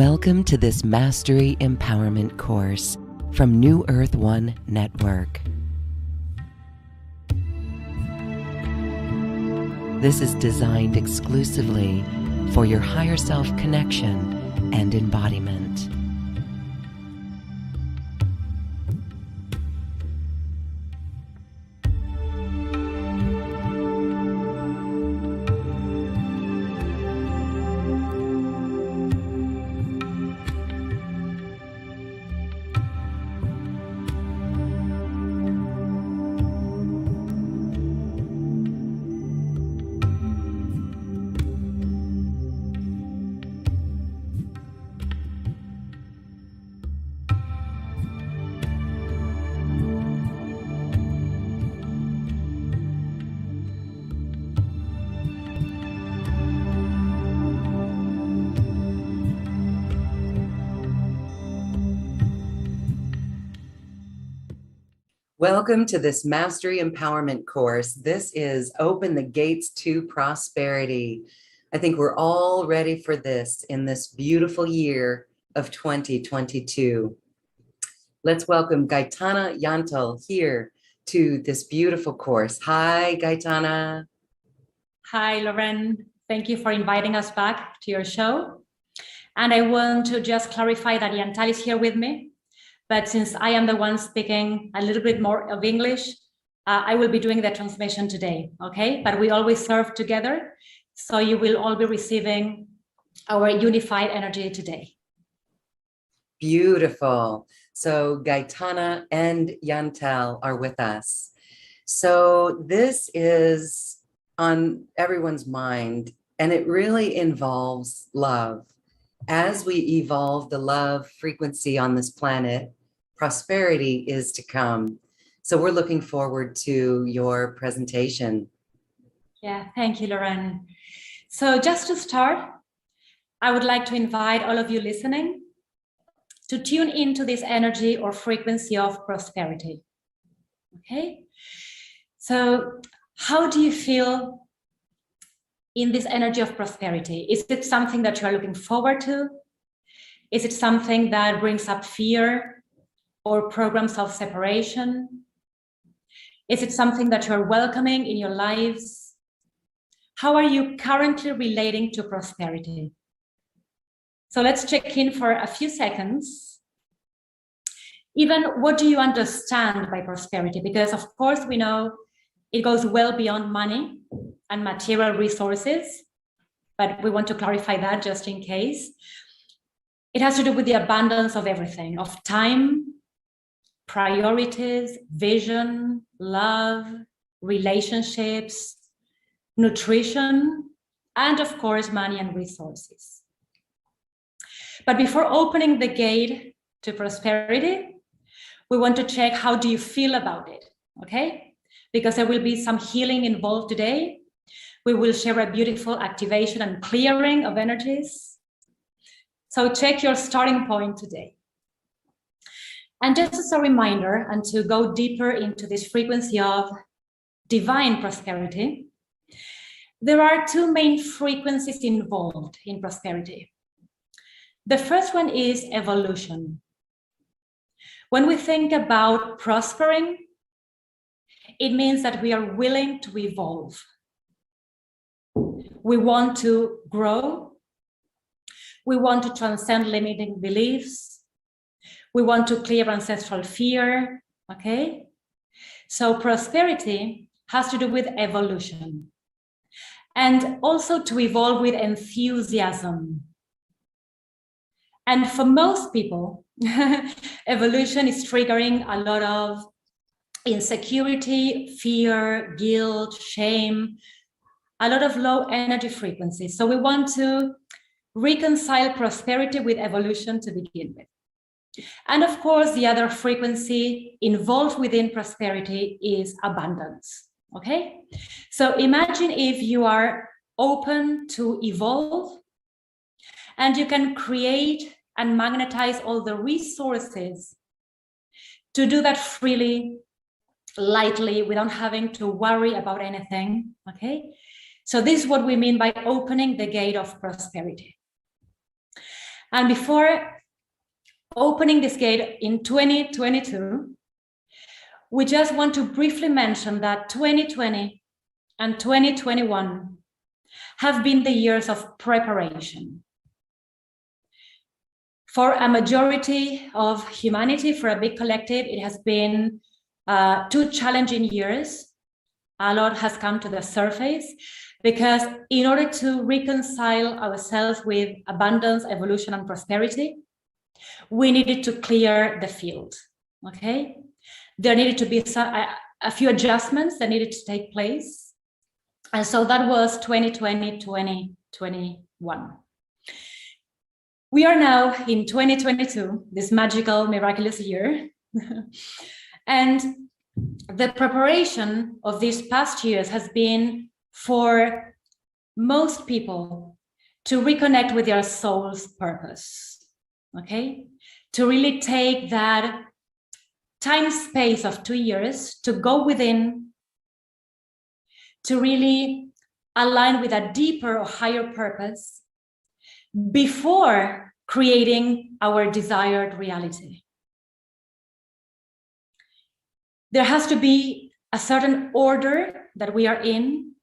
Welcome to this Mastery Empowerment course from New Earth One Network. This is designed exclusively for your higher self connection and embodiment. Welcome to this Mastery Empowerment course. This is Open the Gates to Prosperity. I think we're all ready for this in this beautiful year of 2022. Let's welcome Gaitana here to this beautiful course. Hi, Gaitana. Hi, Lauren. Thank you for inviting us back to your show. And I want to just clarify that Yantal is here with me. But since I am the one speaking a little bit more of English, I will be doing the transmission today, okay? But we always serve together, so you will all be receiving our unified energy today. Beautiful. So Gaitana and Yantal are with us. So this is on everyone's mind, and it really involves love. As we evolve the love frequency on this planet, prosperity is to come. So we're looking forward to your presentation. Yeah, thank you, Lauren. So just to start, I would like to invite all of you listening to tune into this energy or frequency of prosperity. Okay? So how do you feel in this energy of prosperity? Is it something that you are looking forward to? Is it something that brings up fear or programs of separation? Is it something that you're welcoming in your lives? How are you currently relating to prosperity? So let's check in for a few seconds. Even what do you understand by prosperity? Because of course we know it goes well beyond money and material resources, but we want to clarify that just in case. It has to do with the abundance of everything, of time, priorities, vision, love, relationships, nutrition, and of course, money and resources. But before opening the gate to prosperity, we want to check how do you feel about it, okay? Because there will be some healing involved today. We will share a beautiful activation and clearing of energies. So check your starting point today. And just as a reminder, and to go deeper into this frequency of divine prosperity, there are two main frequencies involved in prosperity. The first one is evolution. When we think about prospering, it means that we are willing to evolve. We want to grow. We want to transcend limiting beliefs. We want to clear ancestral fear, okay? So prosperity has to do with evolution and also to evolve with enthusiasm. And for most people, evolution is triggering a lot of insecurity, fear, guilt, shame, a lot of low energy frequencies. So we want to reconcile prosperity with evolution to begin with. And of course, the other frequency involved within prosperity is abundance, okay? So imagine if you are open to evolve and you can create and magnetize all the resources to do that freely, lightly, without having to worry about anything, okay? So this is what we mean by opening the gate of prosperity. And before opening this gate in 2022, we just want to briefly mention that 2020 and 2021 have been the years of preparation. For a majority of humanity, for a big collective, it has been 2 challenging years. A lot has come to the surface because in order to reconcile ourselves with abundance, evolution, and prosperity, we needed to clear the field, okay? There needed to be a few adjustments that needed to take place. And so that was 2020, 2021. We are now in 2022, this magical, miraculous year. And the preparation of these past years has been for most people to reconnect with their soul's purpose, okay? To really take that time space of 2 years to go within, to really align with a deeper or higher purpose before creating our desired reality. There has to be a certain order that we are in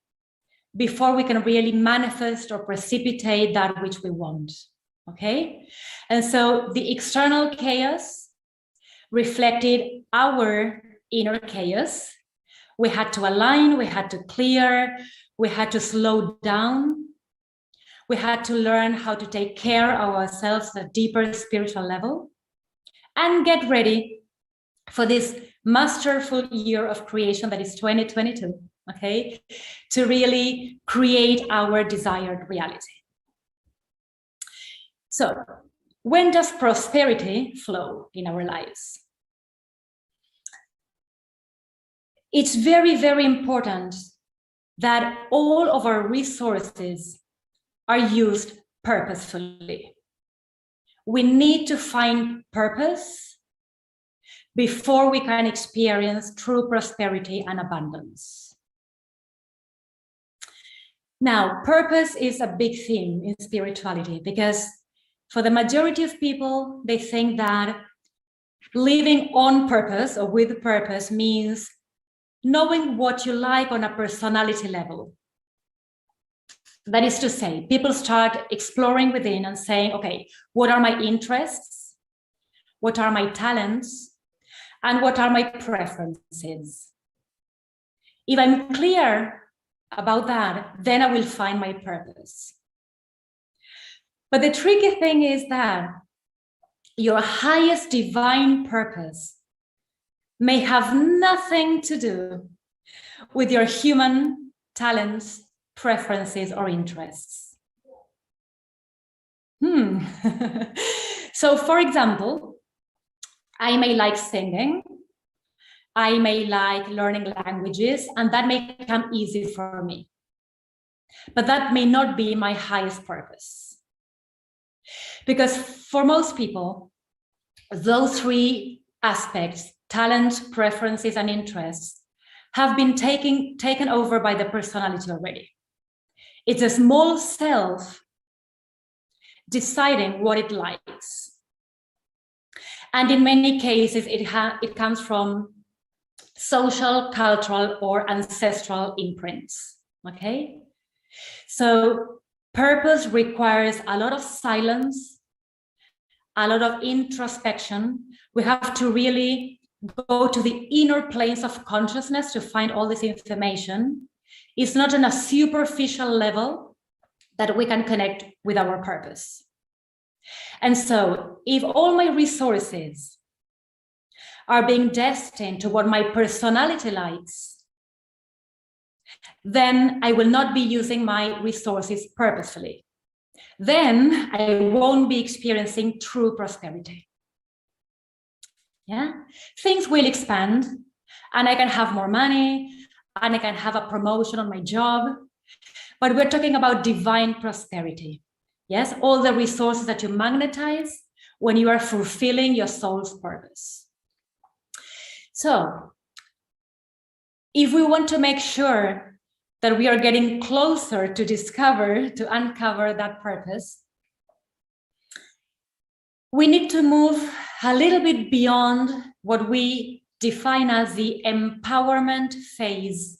before we can really manifest or precipitate that which we want, okay? And so the external chaos reflected our inner chaos. We had to align, we had to clear, we had to slow down. We had to learn how to take care of ourselves at a deeper spiritual level and get ready for this masterful year of creation that is 2022, okay? To really create our desired reality. So, when does prosperity flow in our lives? It's very, very important that all of our resources are used purposefully. We need to find purpose before we can experience true prosperity and abundance. Now, purpose is a big theme in spirituality because for the majority of people, they think that living on purpose or with purpose means knowing what you like on a personality level. That is to say, people start exploring within and saying, okay, what are my interests? What are my talents? And what are my preferences? If I'm clear about that, then I will find my purpose. But the tricky thing is that your highest divine purpose may have nothing to do with your human talents, preferences, or interests. So, for example, I may like singing, I may like learning languages, and that may come easy for me. But that may not be my highest purpose. Because for most people, those 3 aspects, talent, preferences, and interests, have been taken over by the personality already. It's a small self deciding what it likes. And in many cases, it comes from social, cultural, or ancestral imprints, okay? So purpose requires a lot of silence, a lot of introspection. We have to really go to the inner planes of consciousness to find all this information. It's not on a superficial level that we can connect with our purpose. And so if all my resources are being destined to what my personality likes, then I will not be using my resources purposefully. Then I won't be experiencing true prosperity. Yeah, things will expand and I can have more money and I can have a promotion on my job, but we're talking about divine prosperity. Yes, all the resources that you magnetize when you are fulfilling your soul's purpose. So if we want to make sure that we are getting closer to uncover that purpose, we need to move a little bit beyond what we define as the empowerment phase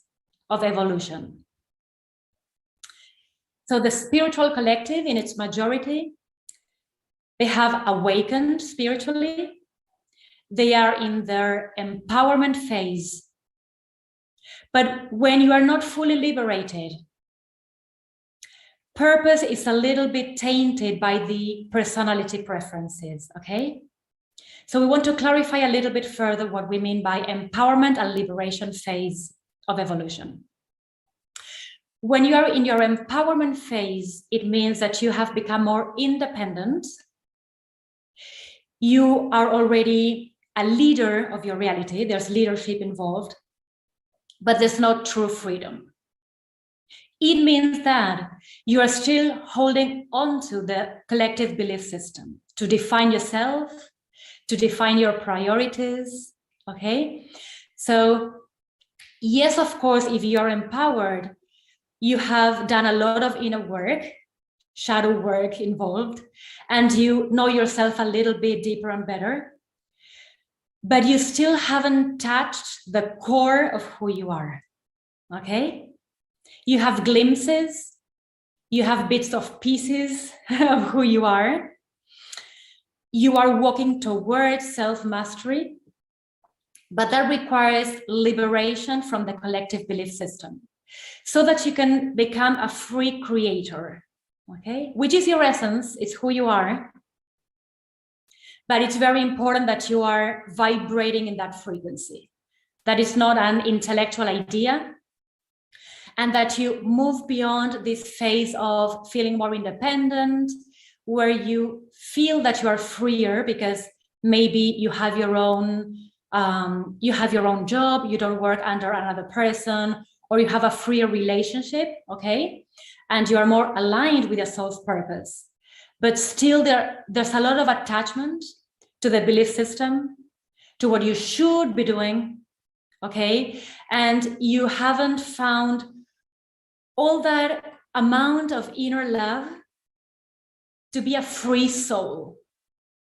of evolution. So the spiritual collective, in its majority, they have awakened spiritually. They are in their empowerment phase. But when you are not fully liberated, purpose is a little bit tainted by the personality preferences, okay? So we want to clarify a little bit further what we mean by empowerment and liberation phase of evolution. When you are in your empowerment phase, it means that you have become more independent. You are already a leader of your reality. There's leadership involved, but there's no true freedom. It means that you are still holding on to the collective belief system to define yourself, to define your priorities, okay? So yes, of course, if you are empowered, you have done a lot of inner work, shadow work involved, and you know yourself a little bit deeper and better, but you still haven't touched the core of who you are, okay? You have glimpses, you have bits of pieces of who you are. You are walking towards self-mastery, but that requires liberation from the collective belief system so that you can become a free creator, okay? Which is your essence, it's who you are. But it's very important that you are vibrating in that frequency, that it's not an intellectual idea, and that you move beyond this phase of feeling more independent, where you feel that you are freer because maybe you have your own job, you don't work under another person, or you have a freer relationship, okay? And you are more aligned with your soul's purpose. But still there's a lot of attachment to the belief system, to what you should be doing, okay? And you haven't found all that amount of inner love to be a free soul,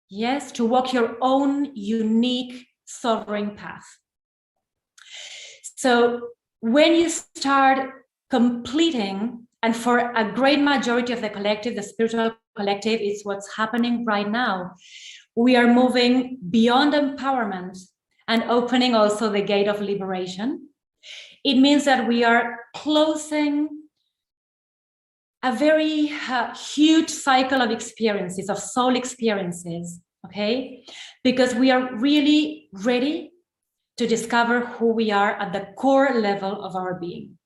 yes, to walk your own unique sovereign path. So when you start completing, and for a great majority of the collective, the spiritual collective, is what's happening right now. We are moving beyond empowerment and opening also the gate of liberation. It means that we are closing a very huge cycle of experiences, of soul experiences, okay? Because we are really ready to discover who we are at the core level of our being,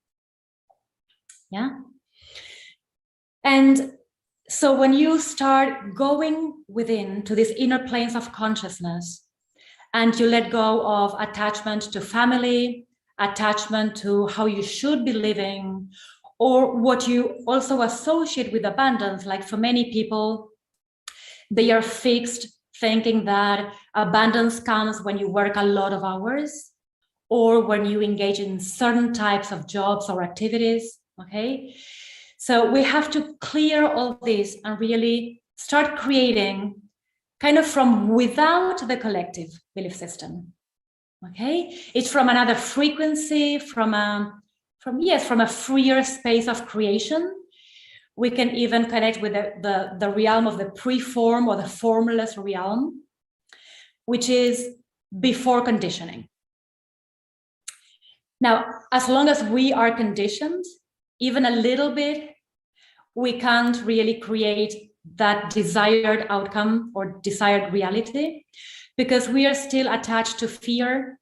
yeah? And so when you start going within to these inner planes of consciousness, and you let go of attachment to family, attachment to how you should be living, or what you also associate with abundance, like for many people, they are fixed thinking that abundance comes when you work a lot of hours, or when you engage in certain types of jobs or activities, okay? So we have to clear all this and really start creating kind of from without the collective belief system, okay? It's from another frequency, from a freer space of creation. We can even connect with the realm of the pre-form or the formless realm, which is before conditioning. Now, as long as we are conditioned, even a little bit, we can't really create that desired outcome or desired reality, because we are still attached to fear.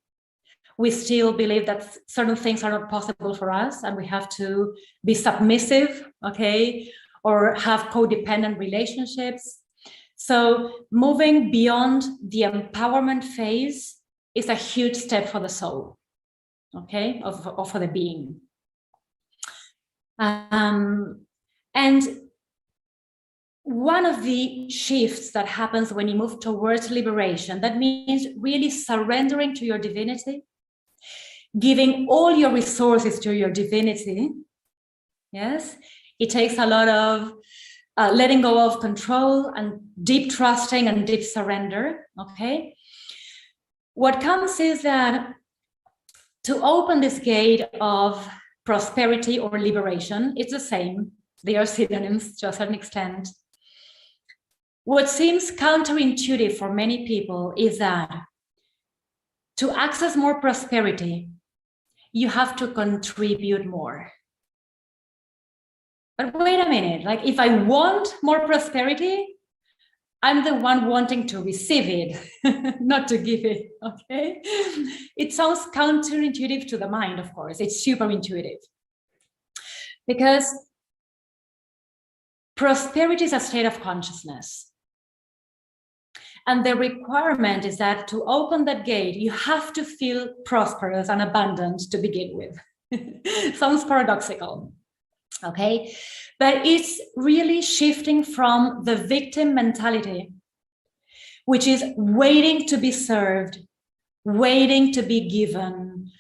We still believe that certain things are not possible for us, and we have to be submissive, okay, or have codependent relationships. So moving beyond the empowerment phase is a huge step for the soul, okay, or for the being. And one of the shifts that happens when you move towards liberation, that means really surrendering to your divinity, giving all your resources to your divinity. Yes, it takes a lot of letting go of control and deep trusting and deep surrender, okay? What comes is that to open this gate of prosperity or liberation, it's the same. They are synonyms to a certain extent. What seems counterintuitive for many people is that to access more prosperity, you have to contribute more. But wait a minute, like if I want more prosperity, I'm the one wanting to receive it, not to give it, okay? It sounds counterintuitive to the mind, of course. It's super intuitive. Because prosperity is a state of consciousness. And the requirement is that to open that gate, you have to feel prosperous and abundant to begin with. Sounds paradoxical, okay? But it's really shifting from the victim mentality, which is waiting to be served, waiting to be given,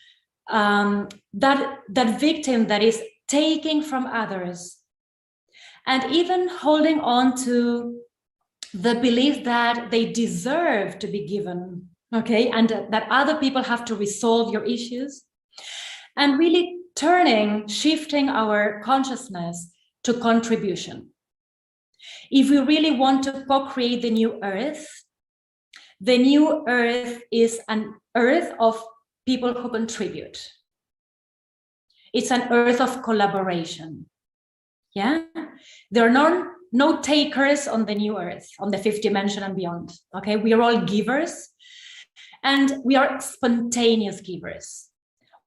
that victim that is taking from others, and even holding on to the belief that they deserve to be given, okay, and that other people have to resolve your issues, and really shifting our consciousness to contribution. If we really want to co-create the new earth is an earth of people who contribute. It's an earth of collaboration. Yeah, there are no takers on the new earth, on the fifth dimension and beyond. Okay, we are all givers, and we are spontaneous givers.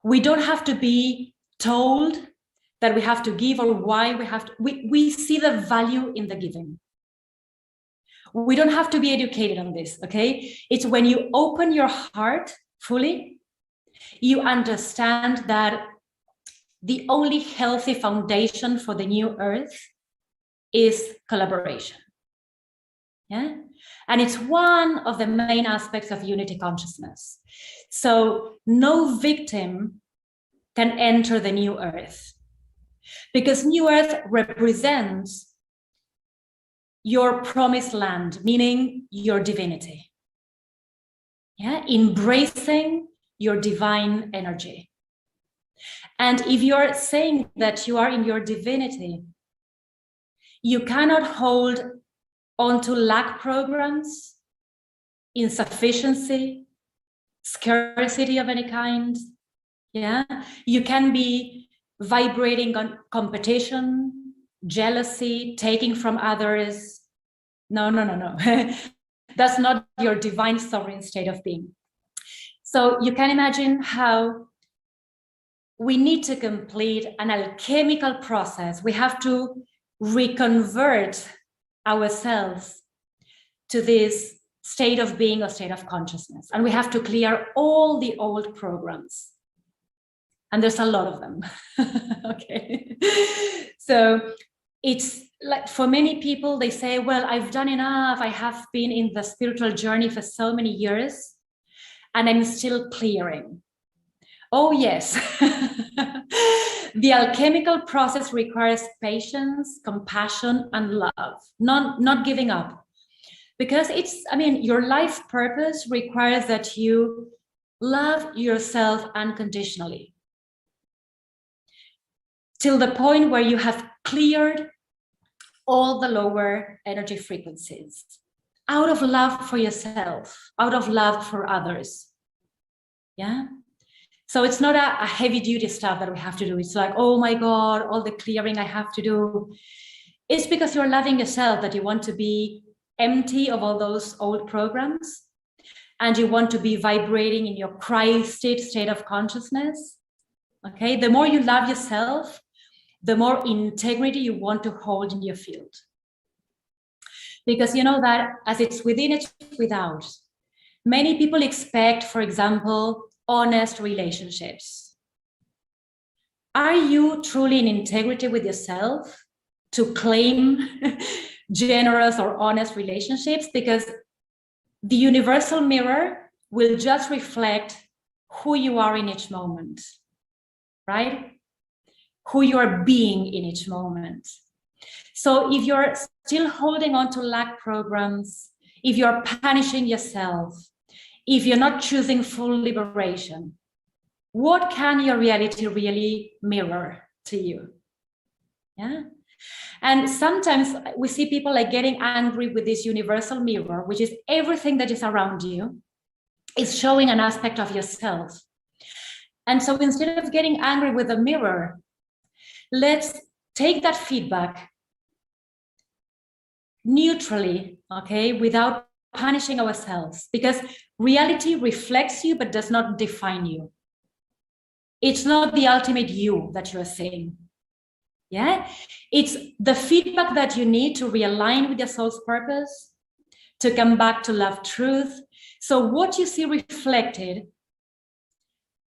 We don't have to be told that we have to give or why we have to. We see the value in the giving. We don't have to be educated on this, okay? It's when you open your heart fully, you understand that the only healthy foundation for the new earth is collaboration. Yeah? And it's one of the main aspects of unity consciousness. So no victim can enter the new earth, because new earth represents your promised land, meaning your divinity. Yeah, embracing your divine energy. And if you're saying that you are in your divinity, you cannot hold on to lack programs, insufficiency, scarcity of any kind. Yeah, you can be vibrating on competition, jealousy, taking from others. No. That's not your divine sovereign state of being. So you can imagine how we need to complete an alchemical process. We have to reconvert ourselves to this state of being, or state of consciousness. And we have to clear all the old programs. And there's a lot of them. Okay. So it's like, for many people, they say, well, I've done enough. I have been in the spiritual journey for so many years, and I'm still clearing. Oh, yes. The alchemical process requires patience, compassion, and love, not giving up. Because your life purpose requires that you love yourself unconditionally, till the point where you have cleared all the lower energy frequencies, out of love for yourself, out of love for others. Yeah. So it's not a heavy duty stuff that we have to do. It's like, oh my God, all the clearing I have to do. It's because you're loving yourself that you want to be empty of all those old programs, and you want to be vibrating in your Christed state of consciousness. Okay. The more you love yourself, the more integrity you want to hold in your field. Because you know that as it's within, it's without. Many people expect, for example, honest relationships. Are you truly in integrity with yourself to claim generous or honest relationships? Because the universal mirror will just reflect who you are in each moment, right? Who you are being in each moment. So if you're still holding on to lack programs, if you're punishing yourself, if you're not choosing full liberation, what can your reality really mirror to you? Yeah. And sometimes we see people like getting angry with this universal mirror, which is everything that is around you is showing an aspect of yourself. And so instead of getting angry with the mirror, let's take that feedback neutrally, okay, without punishing ourselves, because reality reflects you but does not define you. It's not the ultimate you that you are seeing. Yeah, it's the feedback that you need to realign with your soul's purpose, to come back to love truth. So what you see reflected,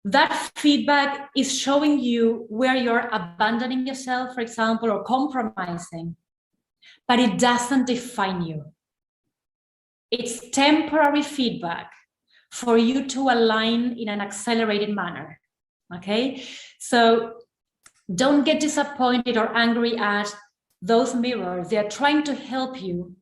that feedback is showing you where you're abandoning yourself, for example, or compromising, but it doesn't define you. It's temporary feedback for you to align in an accelerated manner, okay? So don't get disappointed or angry at those mirrors. They are trying to help you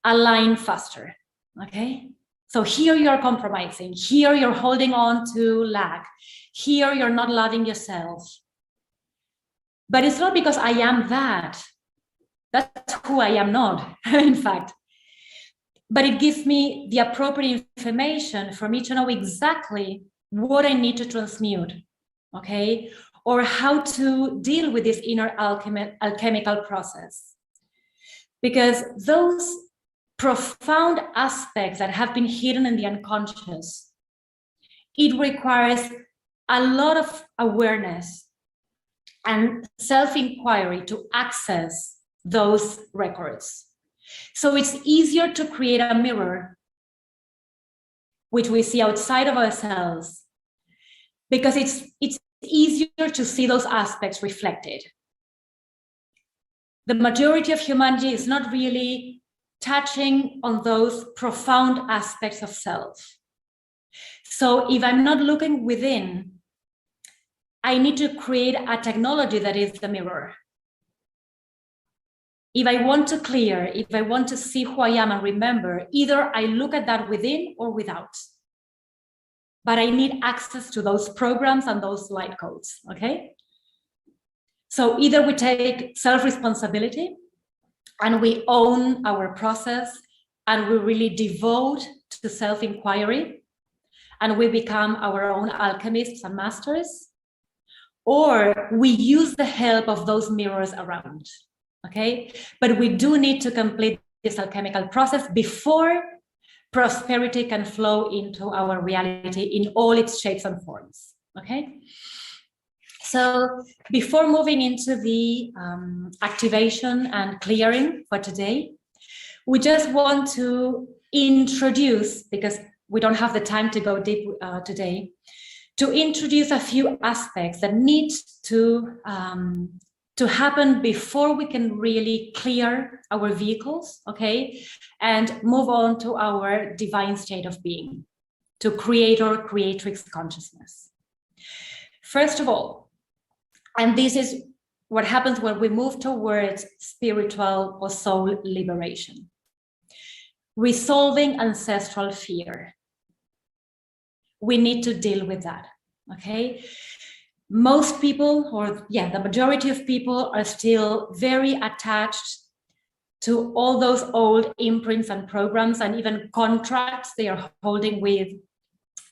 align faster, okay? So here you're compromising, here you're holding on to lack, here you're not loving yourself. But it's not because I am that. That's who I am not, in fact. But it gives me the appropriate information for me to know exactly what I need to transmute, okay? Or how to deal with this inner alchemical process. Because those profound aspects that have been hidden in the unconscious, it requires a lot of awareness and self-inquiry to access those records. So it's easier to create a mirror which we see outside of ourselves, because it's easier to see those aspects reflected. The majority of humanity is not really touching on those profound aspects of self. So if I'm not looking within, I need to create a technology that is the mirror. If I want to clear, if I want to see who I am and remember, either I look at that within or without. But I need access to those programs and those light codes, okay? So either we take self-responsibility and we own our process and we really devote to self-inquiry and we become our own alchemists and masters, or we use the help of those mirrors around, okay? But we do need to complete this alchemical process before prosperity can flow into our reality in all its shapes and forms, okay? So before moving into the activation and clearing for today, we just want to introduce, because we don't have the time to go deep today, to introduce a few aspects that need to happen before we can really clear our vehicles, okay? And move on to our divine state of being, to creator, creatrix consciousness. First of all, and this is what happens when we move towards spiritual or soul liberation. Resolving ancestral fear. We need to deal with that, okay? Most people, or the majority of people are still very attached to all those old imprints and programs and even contracts they are holding with.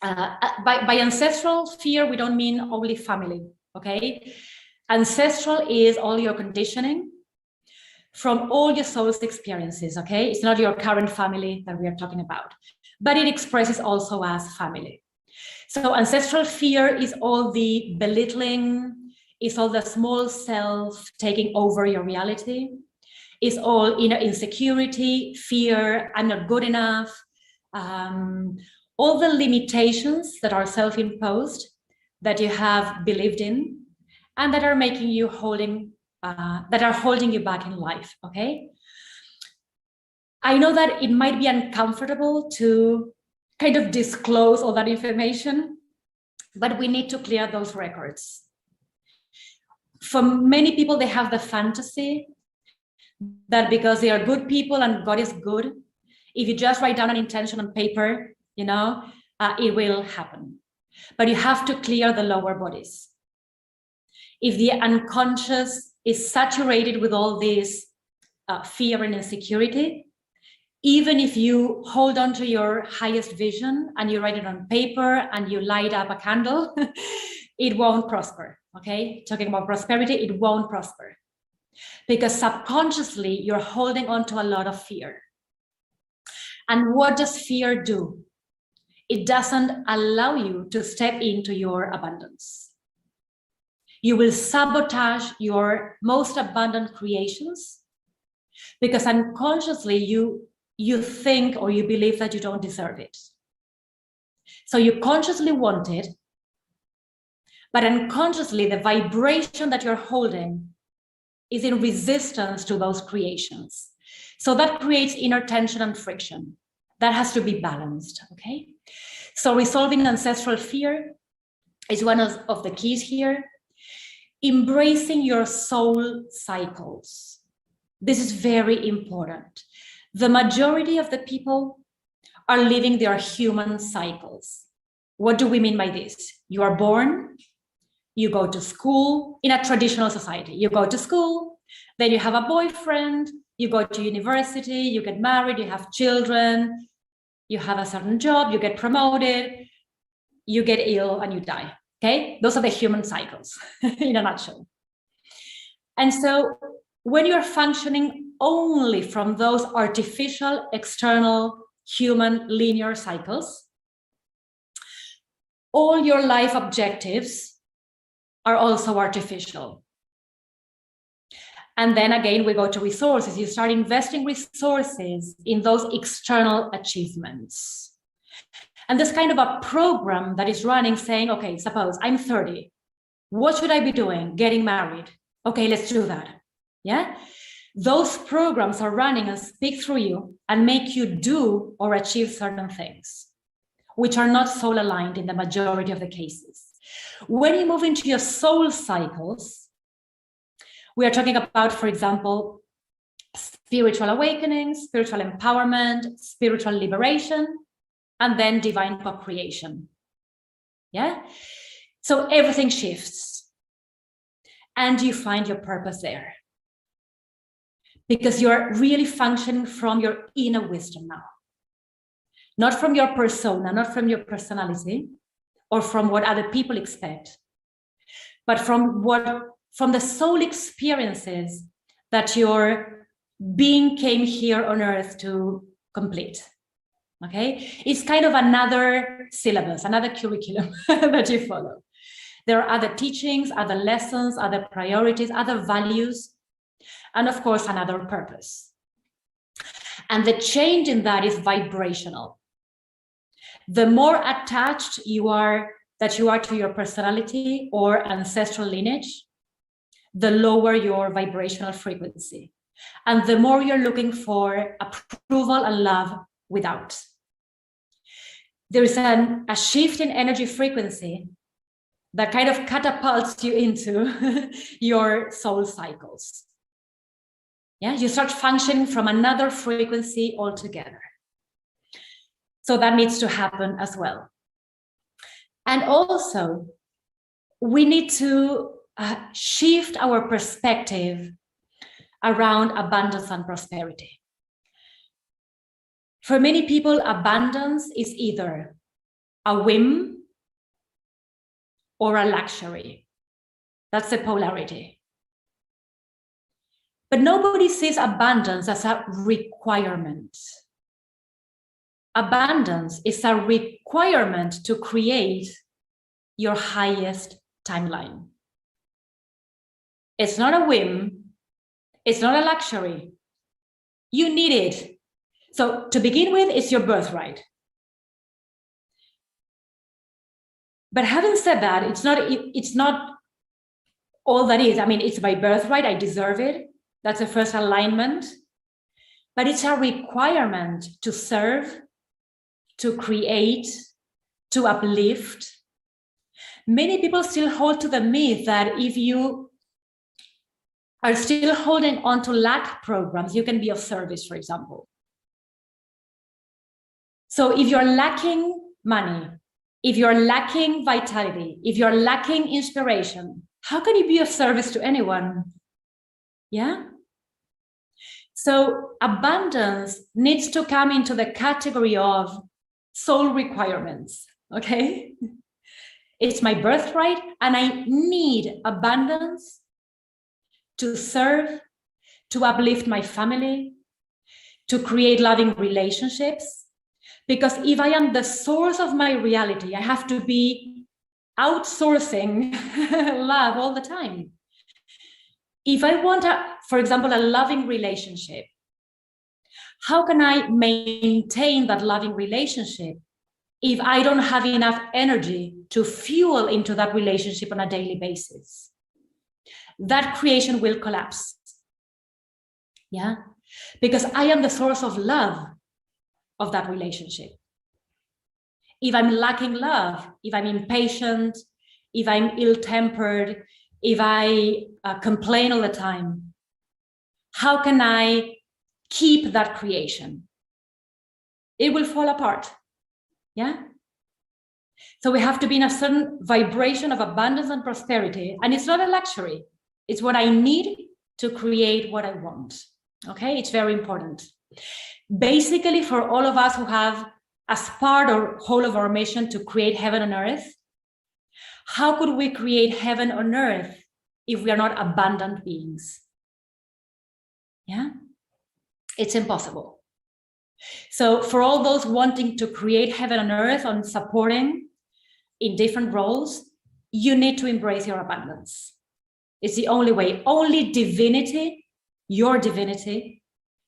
By ancestral fear, we don't mean only family, okay? Ancestral is all your conditioning from all your soul's experiences, okay? It's not your current family that we are talking about, but it expresses also as family. So ancestral fear is all the belittling, is all the small self taking over your reality, is all inner insecurity, fear, I'm not good enough, all the limitations that are self-imposed, that you have believed in, and that are making you holding you back in life, okay? I know that it might be uncomfortable to kind of disclose all that information, but we need to clear those records. For many people, they have the fantasy that because they are good people and God is good, if you just write down an intention on paper, it will happen. But you have to clear the lower bodies. If the unconscious is saturated with all this fear and insecurity, even if you hold on to your highest vision and you write it on paper and you light up a candle, it won't prosper, okay? Talking about prosperity, it won't prosper. Because subconsciously, you're holding on to a lot of fear. And what does fear do? It doesn't allow you to step into your abundance. You will sabotage your most abundant creations because unconsciously you think or you believe that you don't deserve it. So you consciously want it, but unconsciously the vibration that you're holding is in resistance to those creations. So that creates inner tension and friction. That has to be balanced, okay? So resolving ancestral fear is one of the keys here. Embracing your soul cycles. This is very important. The majority of the people are living their human cycles. What do we mean by this? You are born, you go to school in a traditional society. You go to school, then you have a boyfriend, you go to university, you get married, you have children, you have a certain job, you get promoted, you get ill, and you die. Okay, those are the human cycles in a nutshell. And so when you're functioning only from those artificial, external, human, linear cycles, all your life objectives are also artificial. And then again, we go to resources. You start investing resources in those external achievements. And there's kind of a program that is running saying, okay, suppose I'm 30. What should I be doing? Getting married. Okay, let's do that. Yeah? Those programs are running and speak through you and make you do or achieve certain things, which are not soul aligned in the majority of the cases. When you move into your soul cycles, we are talking about, for example, spiritual awakening, spiritual empowerment, spiritual liberation, and then divine co-creation. Yeah? So everything shifts and you find your purpose there because you're really functioning from your inner wisdom now, not from your persona, not from your personality or from what other people expect, but from the soul experiences that your being came here on earth to complete. Okay, it's kind of another syllabus, another curriculum that you follow. There are other teachings, other lessons, other priorities, other values, and of course, another purpose. And the change in that is vibrational. The more attached you are to your personality or ancestral lineage, the lower your vibrational frequency. And the more you're looking for approval and love without. There is a shift in energy frequency that kind of catapults you into your soul cycles. Yeah, you start functioning from another frequency altogether. So that needs to happen as well. And also, we need to shift our perspective around abundance and prosperity. For many people, abundance is either a whim or a luxury. That's the polarity. But nobody sees abundance as a requirement. Abundance is a requirement to create your highest timeline. It's not a whim. It's not a luxury. You need it. So to begin with, it's your birthright. But having said that, it's not all that is. I mean, it's my birthright. I deserve it. That's the first alignment. But it's a requirement to serve, to create, to uplift. Many people still hold to the myth that if you are still holding on to lack programs, you can be of service, for example. So if you're lacking money, if you're lacking vitality, if you're lacking inspiration, how can you be of service to anyone? Yeah. So abundance needs to come into the category of soul requirements, okay? It's my birthright, and I need abundance to serve, to uplift my family, to create loving relationships. Because if I am the source of my reality, I have to be outsourcing love all the time. If I want, for example, a loving relationship, how can I maintain that loving relationship if I don't have enough energy to fuel into that relationship on a daily basis? That creation will collapse. Yeah, because I am the source of love of that relationship. If I'm lacking love, if I'm impatient, if I'm ill-tempered, if I complain all the time, how can I keep that creation? It will fall apart. Yeah. So we have to be in a certain vibration of abundance and prosperity. And it's not a luxury. It's what I need to create what I want. Okay, it's very important. Basically, for all of us who have as part or whole of our mission to create heaven on earth, how could we create heaven on earth if we are not abundant beings? Yeah, it's impossible. So for all those wanting to create heaven on earth and supporting in different roles, you need to embrace your abundance. It's the only way. Only divinity, your divinity,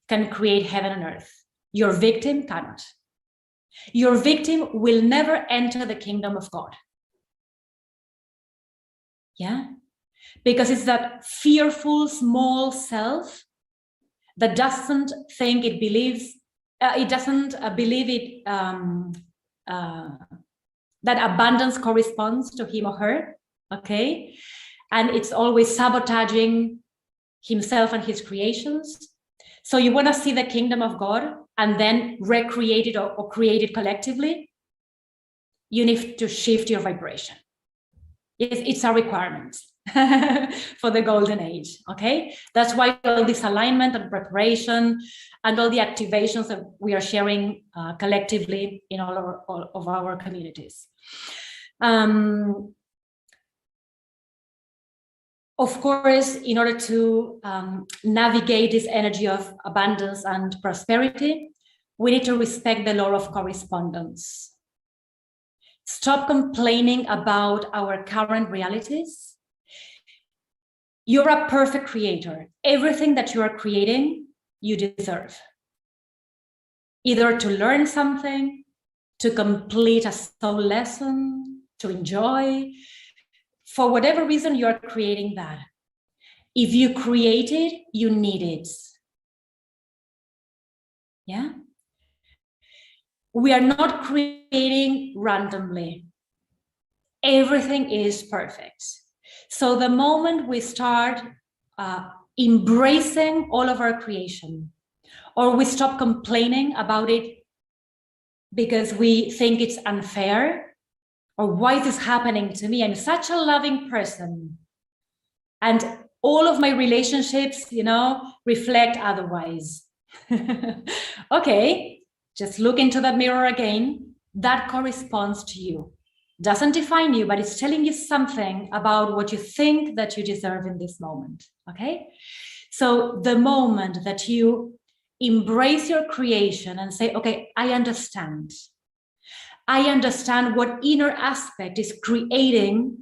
can create heaven on earth. Your victim cannot. Your victim will never enter the kingdom of God. Yeah? Because it's that fearful small self that doesn't think it believes, it doesn't believe it, that abundance corresponds to him or her, okay? And it's always sabotaging himself and his creations. So you want to see the kingdom of God and then recreate it or create it collectively, you need to shift your vibration. It's a requirement for the golden age, okay? That's why all this alignment and preparation and all the activations that we are sharing collectively in all of our communities. Of course, in order to navigate this energy of abundance and prosperity, we need to respect the law of correspondence. Stop complaining about our current realities. You're a perfect creator. Everything that you are creating, you deserve. Either to learn something, to complete a soul lesson, to enjoy. For whatever reason, you're creating that. If you create it, you need it. Yeah? We are not creating randomly. Everything is perfect. So the moment we start embracing all of our creation, or we stop complaining about it because we think it's unfair, or why is this happening to me? I'm such a loving person. And all of my relationships, reflect otherwise. Okay, just look into that mirror again. That corresponds to you. Doesn't define you, but it's telling you something about what you think that you deserve in this moment, okay? So the moment that you embrace your creation and say, okay, I understand what inner aspect is creating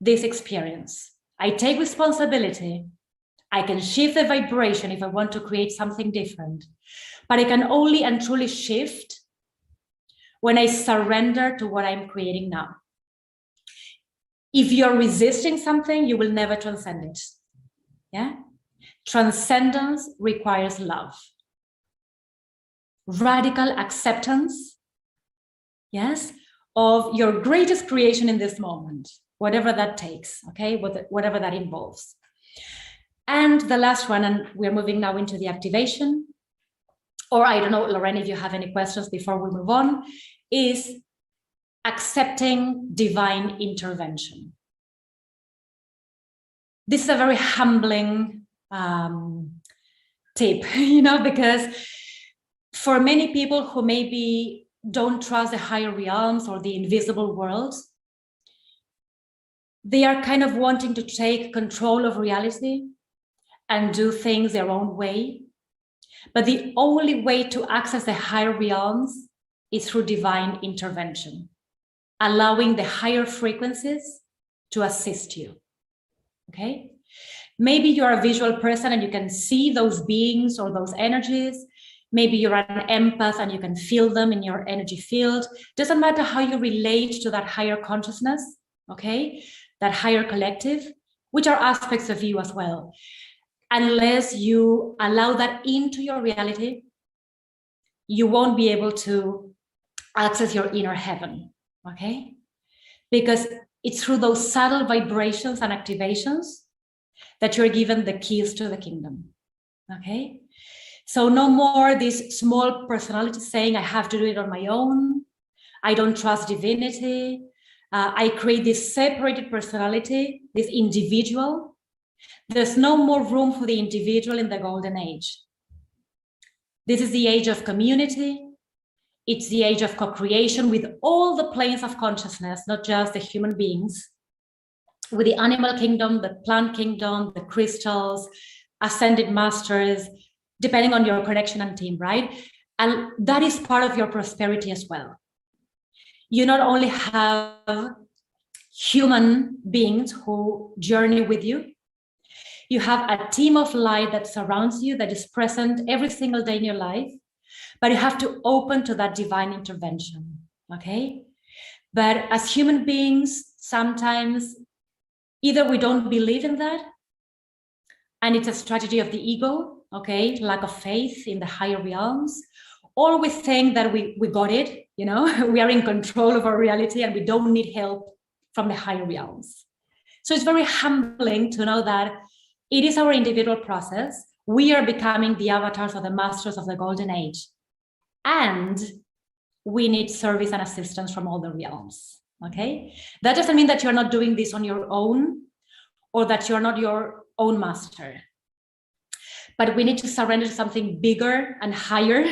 this experience. I take responsibility. I can shift the vibration if I want to create something different, but I can only and truly shift when I surrender to what I'm creating now. If you're resisting something, you will never transcend it. Yeah? Transcendence requires love. Radical acceptance, yes, of your greatest creation in this moment, whatever that takes, okay, whatever that involves. And the last one, and we're moving now into the activation, or I don't know, Lorraine, if you have any questions before we move on, is accepting divine intervention. This is a very humbling tip, because for many people who maybe don't trust the higher realms or the invisible world, they are kind of wanting to take control of reality and do things their own way. But the only way to access the higher realms is through divine intervention, allowing the higher frequencies to assist you. Okay? Maybe you're a visual person and you can see those beings or those energies. Maybe you're an empath and you can feel them in your energy field. Doesn't matter how you relate to that higher consciousness, okay? That higher collective, which are aspects of you as well. Unless you allow that into your reality, you won't be able to access your inner heaven, okay? Because it's through those subtle vibrations and activations that you're given the keys to the kingdom, okay? So no more this small personality saying, I have to do it on my own. I don't trust divinity. I create this separated personality, this individual. There's no more room for the individual in the golden age. This is the age of community. It's the age of co-creation with all the planes of consciousness, not just the human beings, with the animal kingdom, the plant kingdom, the crystals, ascended masters, depending on your connection and team, right? And that is part of your prosperity as well. You not only have human beings who journey with you, you have a team of light that surrounds you, that is present every single day in your life, but you have to open to that divine intervention, okay? But as human beings, sometimes either we don't believe in that, and it's a strategy of the ego, okay? Lack of faith in the higher realms, or we think that we got it, we are in control of our reality and we don't need help from the higher realms. So it's very humbling to know that it is our individual process. We are becoming the avatars or the masters of the golden age. And we need service and assistance from all the realms, okay? That doesn't mean that you're not doing this on your own or that you're not your own master. But we need to surrender to something bigger and higher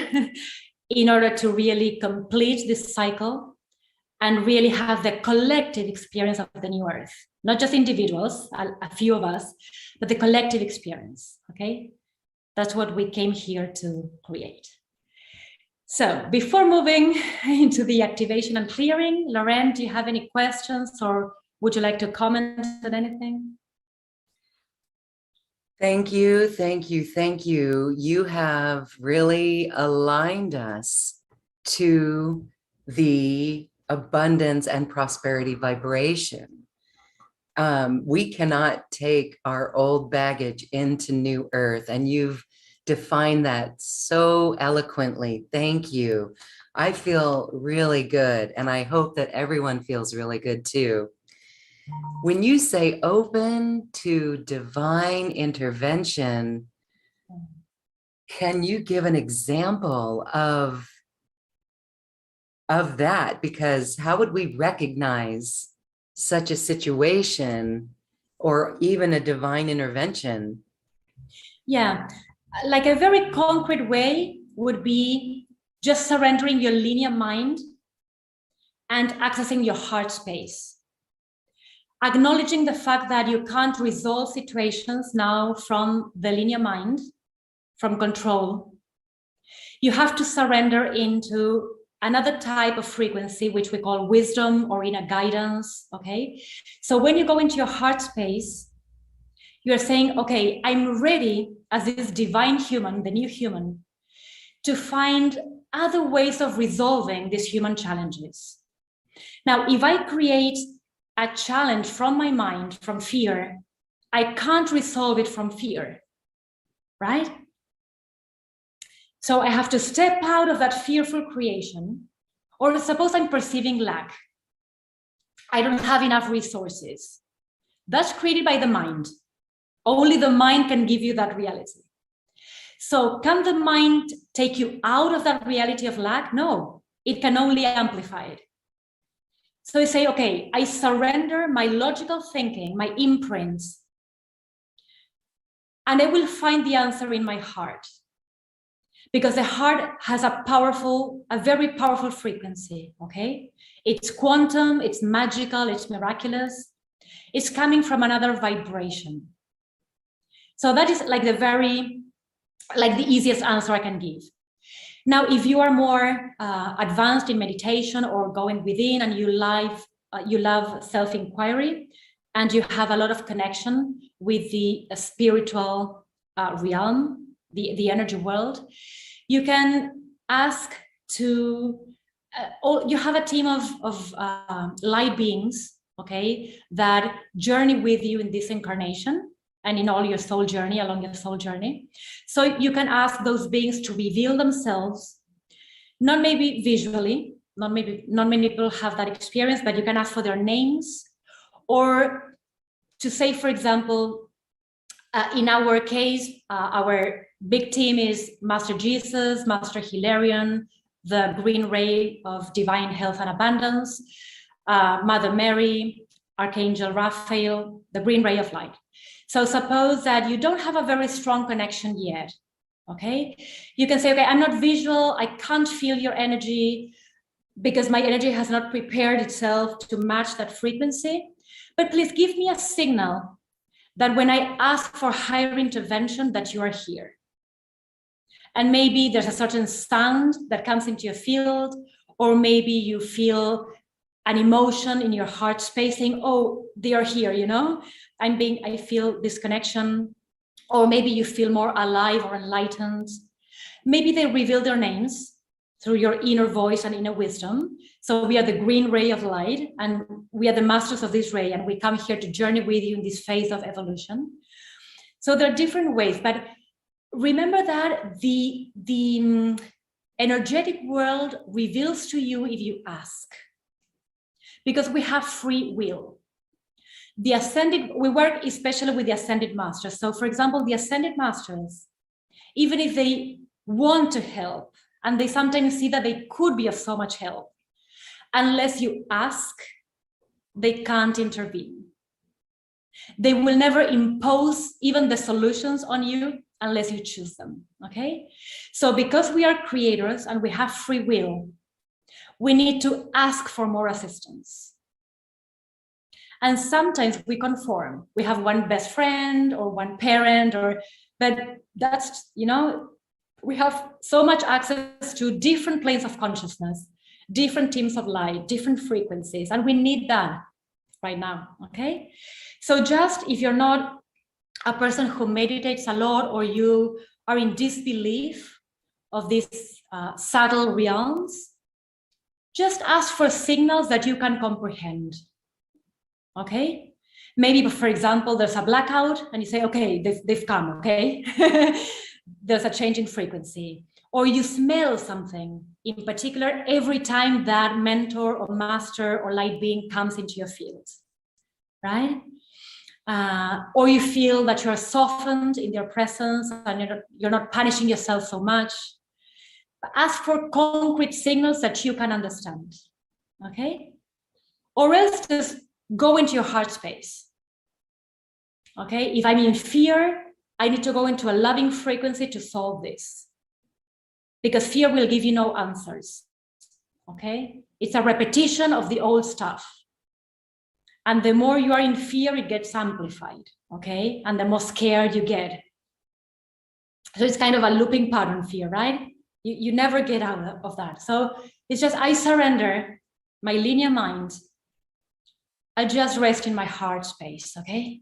in order to really complete this cycle and really have the collective experience of the new earth. Not just individuals, a few of us, but the collective experience, okay? That's what we came here to create. So before moving into the activation and clearing, Lorraine, do you have any questions or would you like to comment on anything? Thank you, thank you, thank you. You have really aligned us to the abundance and prosperity vibration. We cannot take our old baggage into new earth, and you've defined that so eloquently. Thank you. I feel really good, and I hope that everyone feels really good too. When you say open to divine intervention, can you give an example of that? Because how would we recognize such a situation or even a divine intervention? Yeah, like a very concrete way would be just surrendering your linear mind and accessing your heart space. Acknowledging the fact that you can't resolve situations now from the linear mind, from control. You have to surrender into another type of frequency, which we call wisdom or inner guidance, okay? So when you go into your heart space, you're saying, okay, I'm ready as this divine human, the new human, to find other ways of resolving these human challenges. Now, if I create a challenge from my mind, from fear, I can't resolve it from fear, right? So I have to step out of that fearful creation, or suppose I'm perceiving lack. I don't have enough resources. That's created by the mind. Only the mind can give you that reality. So can the mind take you out of that reality of lack? No, it can only amplify it. So you say, okay, I surrender my logical thinking, my imprints, and I will find the answer in my heart. Because the heart has a very powerful frequency, okay? It's quantum, it's magical, it's miraculous. It's coming from another vibration. So that is like the easiest answer I can give. Now, if you are more advanced in meditation or going within and you love self-inquiry and you have a lot of connection with the spiritual realm, the energy world, you can ask to, you have a team of light beings, okay, that journey with you in this incarnation and in all your soul journey, along your soul journey. So you can ask those beings to reveal themselves, not maybe visually, not many people have that experience, but you can ask for their names, or to say, for example, in our case, our big team is Master Jesus, Master Hilarion, the green ray of divine health and abundance, Mother Mary, Archangel Raphael, the green ray of light. So suppose that you don't have a very strong connection yet, okay? You can say, okay, I'm not visual, I can't feel your energy because my energy has not prepared itself to match that frequency, but please give me a signal that when I ask for higher intervention, that you are here. And maybe there's a certain sound that comes into your field, or maybe you feel an emotion in your heart space saying, oh, they are here, you know? I feel this connection. Or maybe you feel more alive or enlightened. Maybe they reveal their names through your inner voice and inner wisdom. So we are the green ray of light, and we are the masters of this ray, and we come here to journey with you in this phase of evolution. So there are different ways, but remember that the energetic world reveals to you if you ask, because we have free will. The ascended, we work especially with the ascended masters. So for example, the ascended masters, even if they want to help, and they sometimes see that they could be of so much help, unless you ask, they can't intervene. They will never impose even the solutions on you unless you choose them, okay? So because we are creators and we have free will, we need to ask for more assistance. And sometimes we conform. We have one best friend or one parent, but that's, you know, we have so much access to different planes of consciousness, different teams of light, different frequencies, and we need that right now, okay? So just if you're not a person who meditates a lot, or you are in disbelief of these subtle realms, just ask for signals that you can comprehend. Okay, maybe, for example, there's a blackout and you say, okay, they've come, okay? There's a change in frequency. Or you smell something in particular every time that mentor or master or light being comes into your field, right? Or you feel that you're softened in their presence and you're not punishing yourself so much. Ask for concrete signals that you can understand, okay? Or else just go into your heart space, okay? If I'm in fear, I need to go into a loving frequency to solve this, because fear will give you no answers, okay? It's a repetition of the old stuff. And the more you are in fear, it gets amplified, okay? And the more scared you get. So it's kind of a looping pattern, fear, right? You never get out of that. So it's just, I surrender my linear mind. I just rest in my heart space, okay?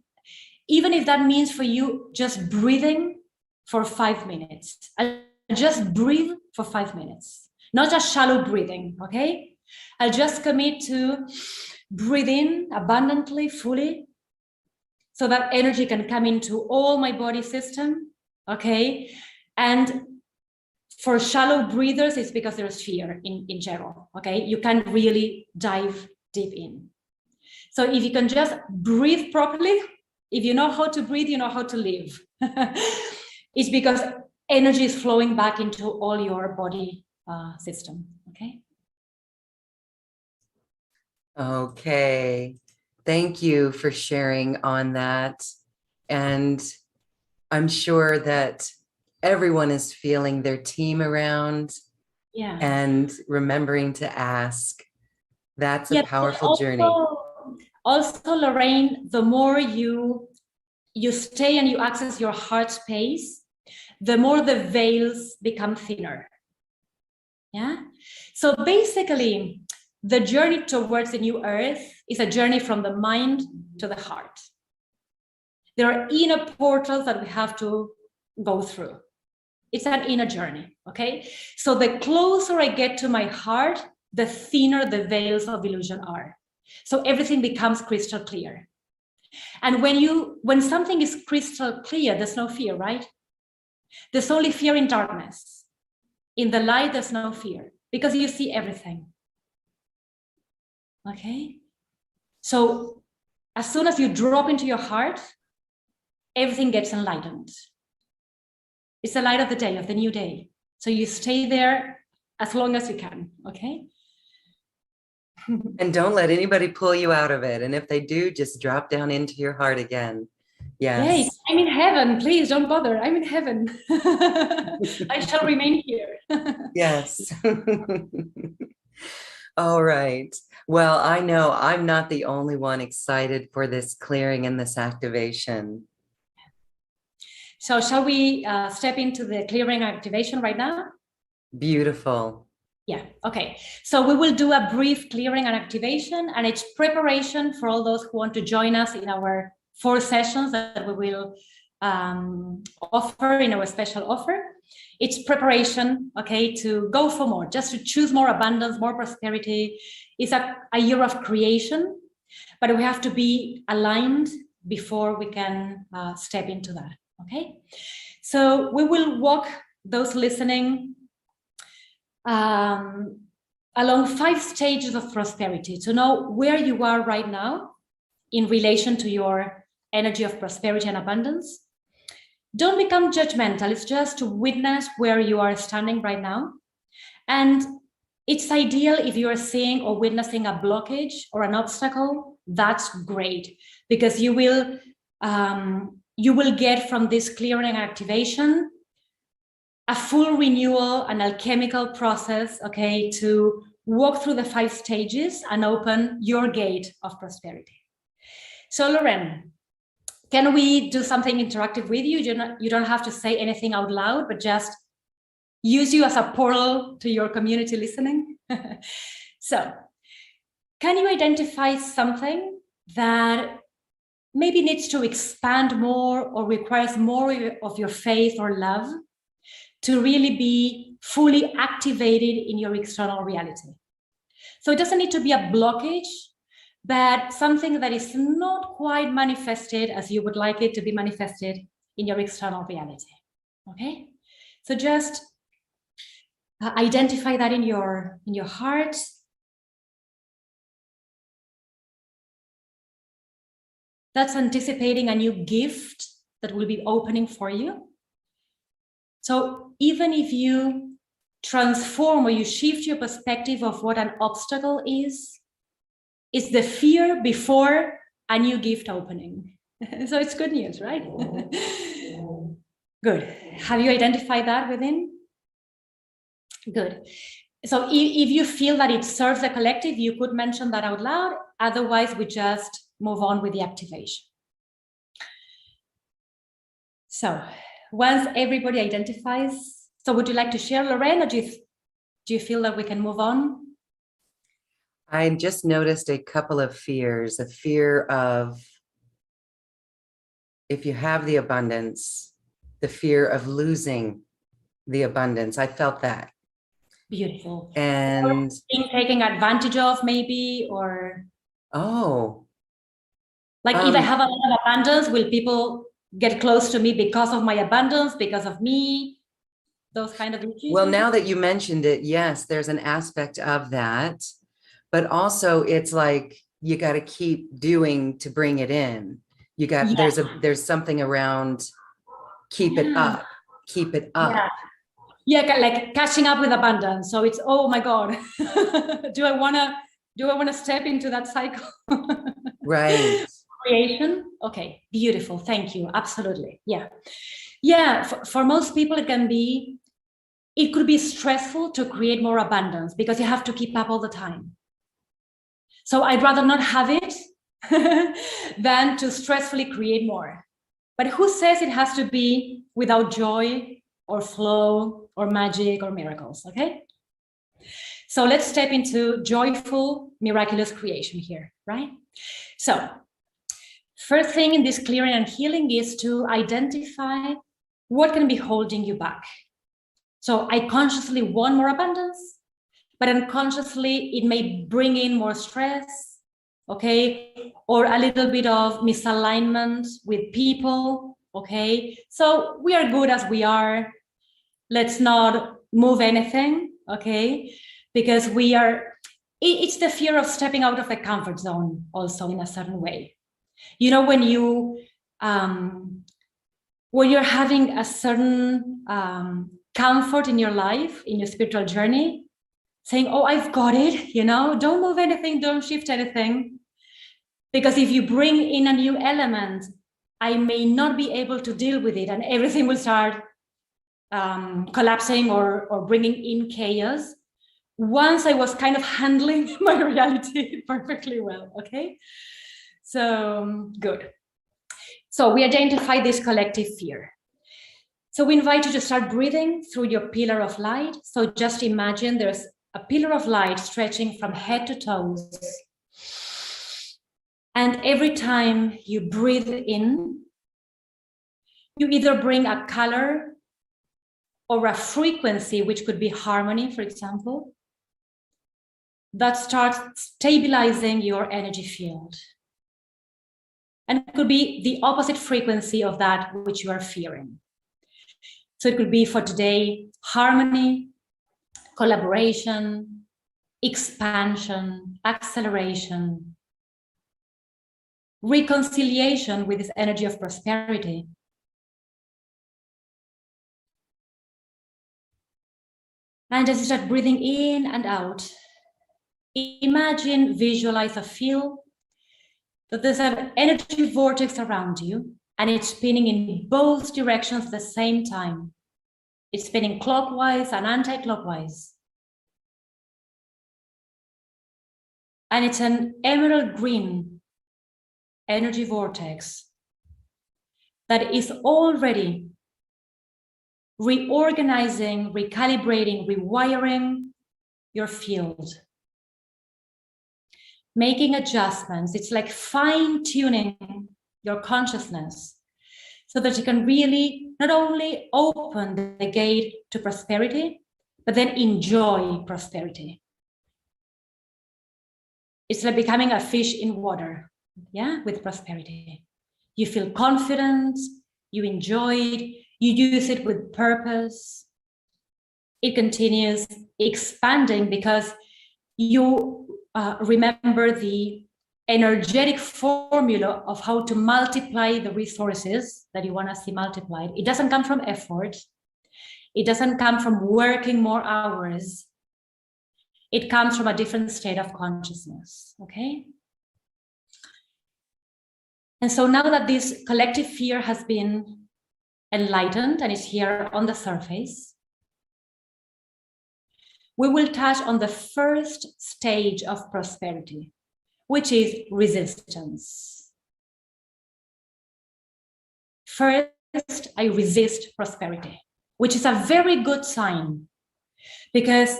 Even if that means for you just breathing for 5 minutes. I just breathe for 5 minutes, not just shallow breathing, okay? I'll just commit to breathe in abundantly, fully, so that energy can come into all my body system, okay? And for shallow breathers, it's because there's fear in general, okay? You can't really dive deep in. So if you can just breathe properly, If you know how to breathe, you know how to live. It's because energy is flowing back into all your body system. Okay. Okay. Thank you for sharing on that. And I'm sure that everyone is feeling their team around and remembering to ask. That's a powerful journey. Also, Lorraine, the more you stay and you access your heart space, the more the veils become thinner. Yeah. So basically, the journey towards the new earth is a journey from the mind to the heart. There are inner portals that we have to go through. It's an inner journey, okay? So the closer I get to my heart, the thinner the veils of illusion are. So everything becomes crystal clear. And when something is crystal clear, there's no fear, right? There's only fear in darkness. In the light, there's no fear because you see everything. Okay? So as soon as you drop into your heart, everything gets enlightened. It's the light of the day, of the new day. So you stay there as long as you can, okay? And don't let anybody pull you out of it. And if they do, just drop down into your heart again. Yes. Yay, I'm in heaven. Please don't bother. I'm in heaven. I shall remain here. Yes. All right. Well, I know I'm not the only one excited for this clearing and this activation. So shall we step into the clearing activation right now? Beautiful. Yeah, okay. So we will do a brief clearing and activation, and it's preparation for all those who want to join us in our 4 sessions that we will offer in our special offer. It's preparation, okay, to go for more, just to choose more abundance, more prosperity. It's a year of creation, but we have to be aligned before we can step into that, okay? So we will walk those listening along 5 stages of prosperity to know where you are right now in relation to your energy of prosperity and abundance. Don't become judgmental. It's just to witness where you are standing right now. And it's ideal if you are seeing or witnessing a blockage or an obstacle. That's great, because you will get from this clearing activation a full renewal, an alchemical process, okay, to walk through the 5 stages and open your gate of prosperity. So Lorraine, can we do something interactive with you? You don't have to say anything out loud, but just use you as a portal to your community listening. So can you identify something that maybe needs to expand more or requires more of your faith or love to really be fully activated in your external reality? So it doesn't need to be a blockage, but something that is not quite manifested as you would like it to be manifested in your external reality, okay? So just identify that in your heart. That's anticipating a new gift that will be opening for you. So even if you transform or you shift your perspective of what an obstacle is, it's the fear before a new gift opening. So it's good news, right? Good. Have you identified that within? Good. So if you feel that it serves the collective, you could mention that out loud. Otherwise, we just move on with the activation. So once everybody identifies, so would you like to share, Lorraine, or do you feel that we can move on? I just noticed a couple of fears, a fear of, if you have the abundance, the fear of losing the abundance. I felt that. Beautiful. And being taken advantage of, maybe, or like if I have a lot of abundance, will people get close to me because of my abundance, because of me? Those kind of issues. Well, now that you mentioned it, yes, there's an aspect of that, but also it's like you got to keep doing to bring it in. You got, Yeah. there's something around keep it up, keep it up. Yeah, like catching up with abundance. So it's, oh my God, do I wanna step into that cycle? Right. Creation. Okay, beautiful. Thank you. Absolutely. Yeah. Yeah. For most people, it could be stressful to create more abundance because you have to keep up all the time. So I'd rather not have it than to stressfully create more. But who says it has to be without joy or flow or magic or miracles? Okay. So let's step into joyful, miraculous creation here, right? So first thing in this clearing and healing is to identify what can be holding you back. So I consciously want more abundance, but unconsciously it may bring in more stress, okay? Or a little bit of misalignment with people, okay? So we are good as we are. Let's not move anything, okay? Because it's the fear of stepping out of the comfort zone also in a certain way. You know, when you're having a certain comfort in your life, in your spiritual journey, saying, oh, I've got it, you know, don't move anything, don't shift anything. Because if you bring in a new element, I may not be able to deal with it and everything will start collapsing or bringing in chaos. Once I was kind of handling my reality perfectly well, okay? So good. So we identify this collective fear. So we invite you to start breathing through your pillar of light. So just imagine there's a pillar of light stretching from head to toes. And every time you breathe in, you either bring a color or a frequency, which could be harmony, for example, that starts stabilizing your energy field. And it could be the opposite frequency of that which you are fearing. So it could be for today, harmony, collaboration, expansion, acceleration, reconciliation with this energy of prosperity. And as you start breathing in and out, imagine, visualize, or feel that there's an energy vortex around you and it's spinning in both directions at the same time. It's spinning clockwise and anti-clockwise. And it's an emerald green energy vortex that is already reorganizing, recalibrating, rewiring your field, making adjustments. It's like fine-tuning your consciousness so that you can really not only open the gate to prosperity, but then enjoy prosperity. It's like becoming a fish in water, yeah, with prosperity. You feel confident, you enjoy it, you use it with purpose. It continues expanding because you remember the energetic formula of how to multiply the resources that you want to see multiplied. It doesn't come from effort. It doesn't come from working more hours. It comes from a different state of consciousness, okay? And so now that this collective fear has been enlightened and is here on the surface, we will touch on the first stage of prosperity, which is resistance. First, I resist prosperity, which is a very good sign, because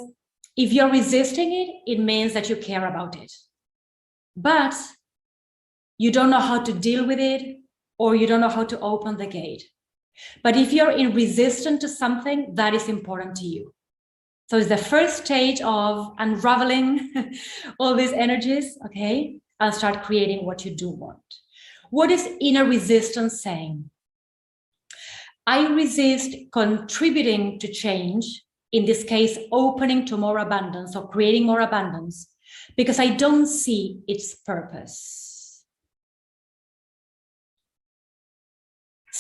if you're resisting it, it means that you care about it. But you don't know how to deal with it, or you don't know how to open the gate. But if you're in resistance to something, that is important to you. So it's the first stage of unraveling all these energies, okay? And start creating what you do want. What is inner resistance saying? I resist contributing to change, in this case, opening to more abundance or creating more abundance, because I don't see its purpose.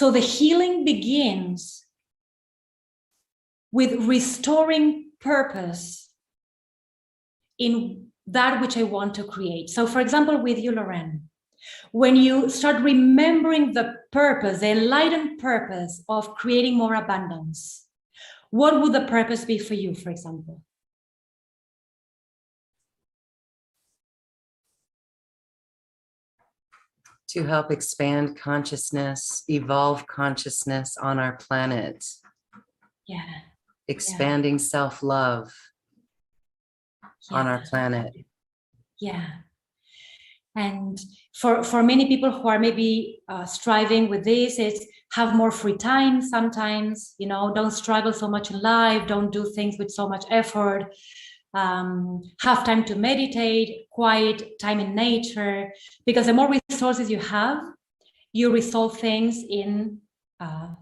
So the healing begins with restoring purpose in that which I want to create. So for example, with you, Lorraine, when you start remembering the purpose, the enlightened purpose of creating more abundance, what would the purpose be for you, for example? To help expand consciousness, evolve consciousness on our planet. Yeah. Expanding self-love on our planet. Yeah. And for many people who are maybe striving with this, it's have more free time sometimes, you know, don't struggle so much in life, don't do things with so much effort, have time to meditate, quiet time in nature, because the more resources you have, you resolve things in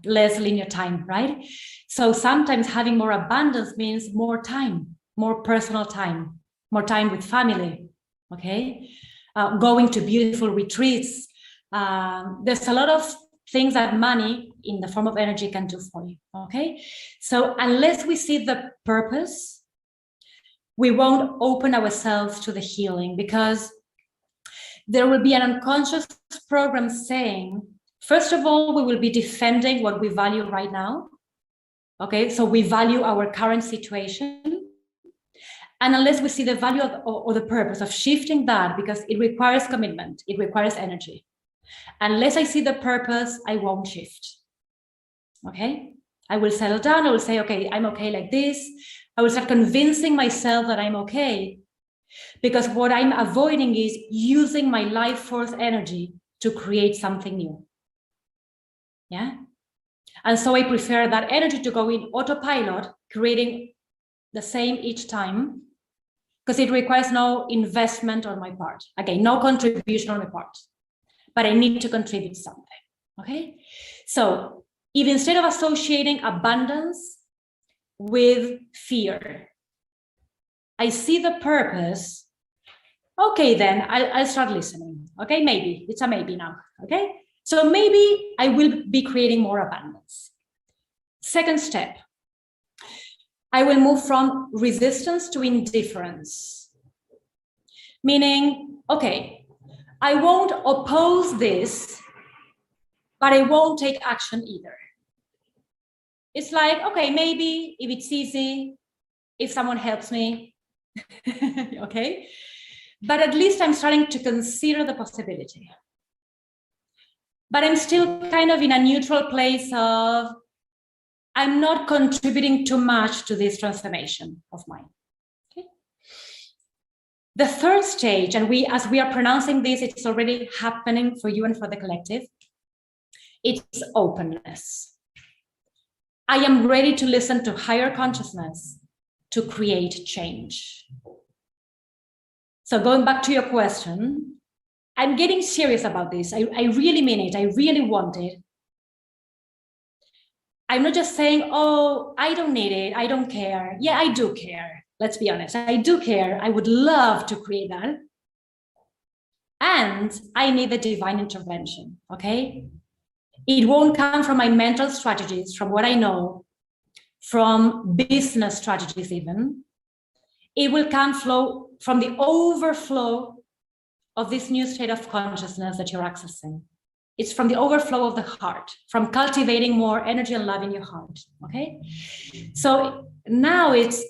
less linear time, right? So sometimes having more abundance means more time, more personal time, more time with family, okay? Going to beautiful retreats. There's a lot of things that money in the form of energy can do for you, okay? So unless we see the purpose, we won't open ourselves to the healing, because there will be an unconscious program saying, first of all, we will be defending what we value right now, okay? So we value our current situation. And unless we see the value of, or the purpose of shifting that, because it requires commitment, it requires energy. Unless I see the purpose, I won't shift, okay? I will settle down, I will say, okay, I'm okay like this. I will start convincing myself that I'm okay, because what I'm avoiding is using my life force energy to create something new, yeah? And so I prefer that energy to go in autopilot, creating the same each time, because it requires no investment on my part. Again, no contribution on my part, but I need to contribute something, okay? So if instead of associating abundance with fear, I see the purpose, okay, then I'll start listening, okay? Maybe, it's a maybe now, okay? So maybe I will be creating more abundance. Second step, I will move from resistance to indifference. Meaning, okay, I won't oppose this, but I won't take action either. It's like, okay, maybe if it's easy, if someone helps me, okay? But at least I'm starting to consider the possibility. But I'm still kind of in a neutral place of, I'm not contributing too much to this transformation of mine. Okay? The third stage, and as we are pronouncing this, it's already happening for you and for the collective, it's openness. I am ready to listen to higher consciousness to create change. So going back to your question, I'm getting serious about this. I really mean it. I really want it. I'm not just saying, oh, I don't need it. I don't care. Yeah, I do care. Let's be honest. I do care. I would love to create that. And I need the divine intervention, okay? It won't come from my mental strategies, from what I know, from business strategies even. It will come from the overflow of this new state of consciousness that you're accessing. It's from the overflow of the heart, from cultivating more energy and love in your heart, okay? So now it's,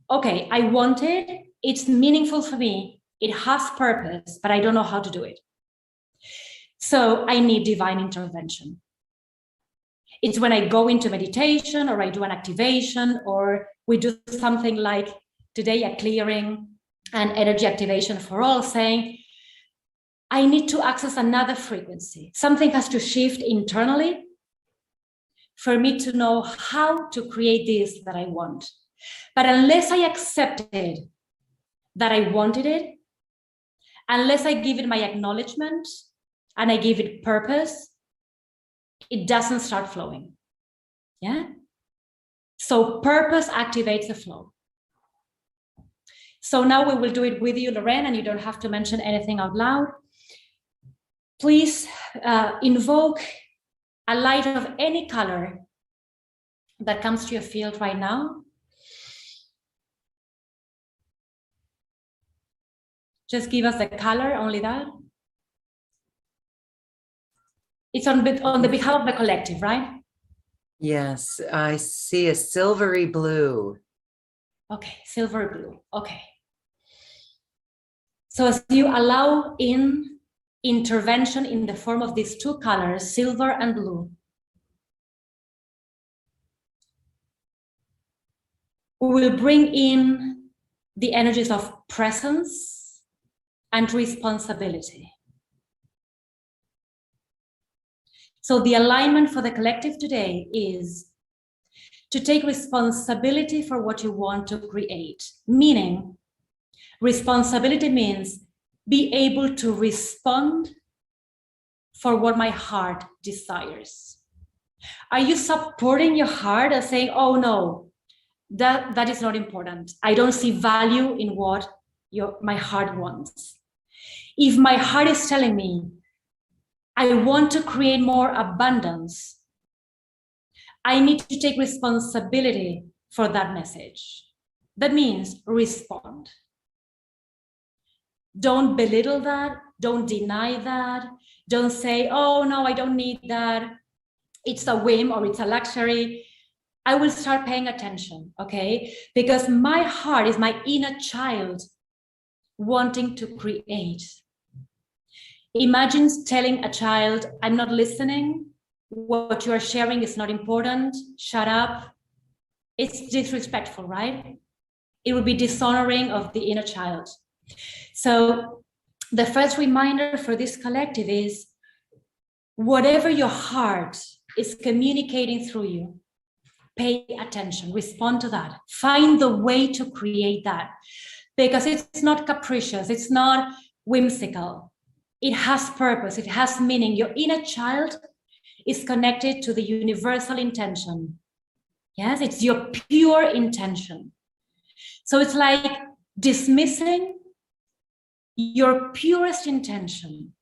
okay, I want it, it's meaningful for me, it has purpose, but I don't know how to do it. So I need divine intervention. It's when I go into meditation, or I do an activation, or we do something like today, a clearing and energy activation for all, saying, I need to access another frequency. Something has to shift internally for me to know how to create this that I want. But unless I accepted that I wanted it, unless I give it my acknowledgement and I give it purpose, it doesn't start flowing. Yeah? So purpose activates the flow. So now we will do it with you, Lorraine, and you don't have to mention anything out loud. Please invoke a light of any color that comes to your field right now. Just give us the color, only that. It's on the behalf of the collective, right? Yes, I see a silvery blue. Okay, silver blue. Okay. So as you allow in intervention in the form of these two colors, silver and blue, we will bring in the energies of presence and responsibility. So the alignment for the collective today is to take responsibility for what you want to create, meaning responsibility means be able to respond for what my heart desires. Are you supporting your heart and saying, oh no, that is not important. I don't see value in what my heart wants. If my heart is telling me, I want to create more abundance, I need to take responsibility for that message. That means respond. Don't belittle that. Don't deny that. Don't say, oh no, I don't need that. It's a whim or it's a luxury. I will start paying attention, okay? Because my heart is my inner child wanting to create. Imagine telling a child, I'm not listening. What you are sharing is not important. Shut up. It's disrespectful, right? It would be dishonoring of the inner child. So the first reminder for this collective is whatever your heart is communicating through you, pay attention, respond to that. Find the way to create that, because it's not capricious, it's not whimsical. It has purpose, it has meaning. Your inner child is connected to the universal intention. Yes, it's your pure intention. So it's like dismissing your purest intention.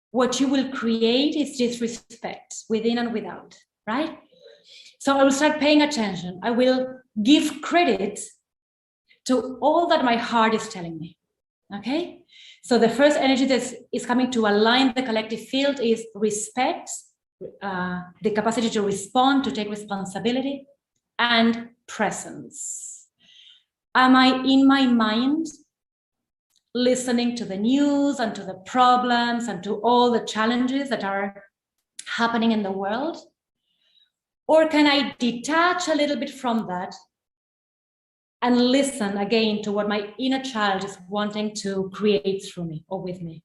What you will create is disrespect within and without, right? So I will start paying attention. I will give credit to all that my heart is telling me, okay? So the first energy that is coming to align the collective field is respect, the capacity to respond, to take responsibility, and presence. Am I in my mind listening to the news and to the problems and to all the challenges that are happening in the world? Or can I detach a little bit from that and listen again to what my inner child is wanting to create through me or with me?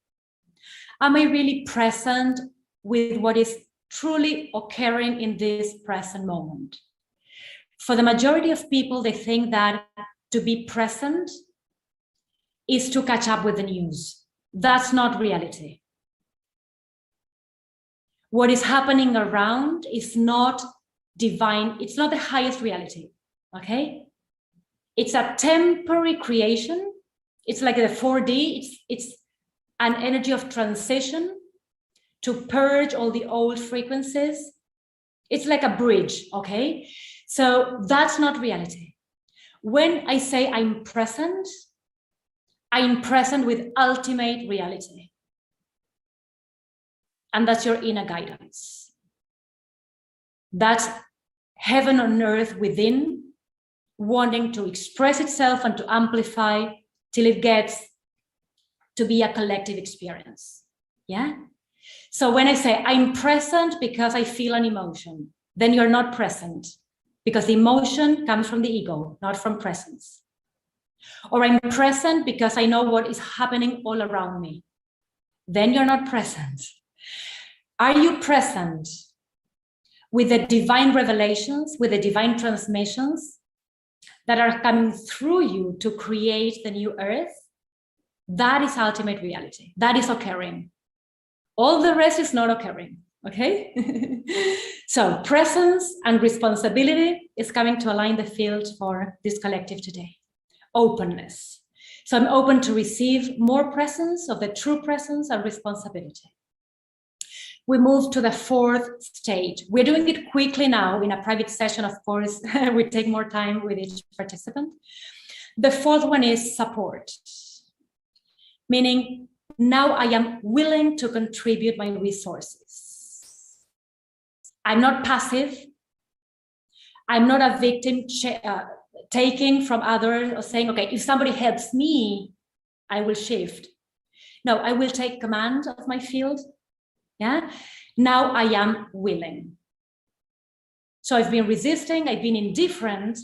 Am I really present with what is truly occurring in this present moment? For the majority of people, they think that to be present is to catch up with the news. That's not reality. What is happening around is not divine. It's not the highest reality, okay? It's a temporary creation. It's like a 4D. It's an energy of transition to purge all the old frequencies. It's like a bridge, okay? So that's not reality. When I say I'm present with ultimate reality. And that's your inner guidance. That's heaven on earth within, wanting to express itself and to amplify till it gets to be a collective experience. Yeah? So when I say I'm present because I feel an emotion, then you're not present, because the emotion comes from the ego, not from presence. Or I'm present because I know what is happening all around me, then you're not present. Are you present with the divine revelations, with the divine transmissions that are coming through you to create the new earth? That is ultimate reality. That is occurring. All the rest is not occurring, okay? So presence and responsibility is coming to align the field for this collective today. Openness. So I'm open to receive more presence of the true presence and responsibility. we move to the fourth stage. We're doing it quickly now in a private session, of course. We take more time with each participant. The fourth one is support, meaning now I am willing to contribute my resources. I'm not passive. I'm not a victim taking from others or saying, okay, if somebody helps me, I will shift. No, I will take command of my field. Yeah. Now I am willing. So I've been resisting, I've been indifferent,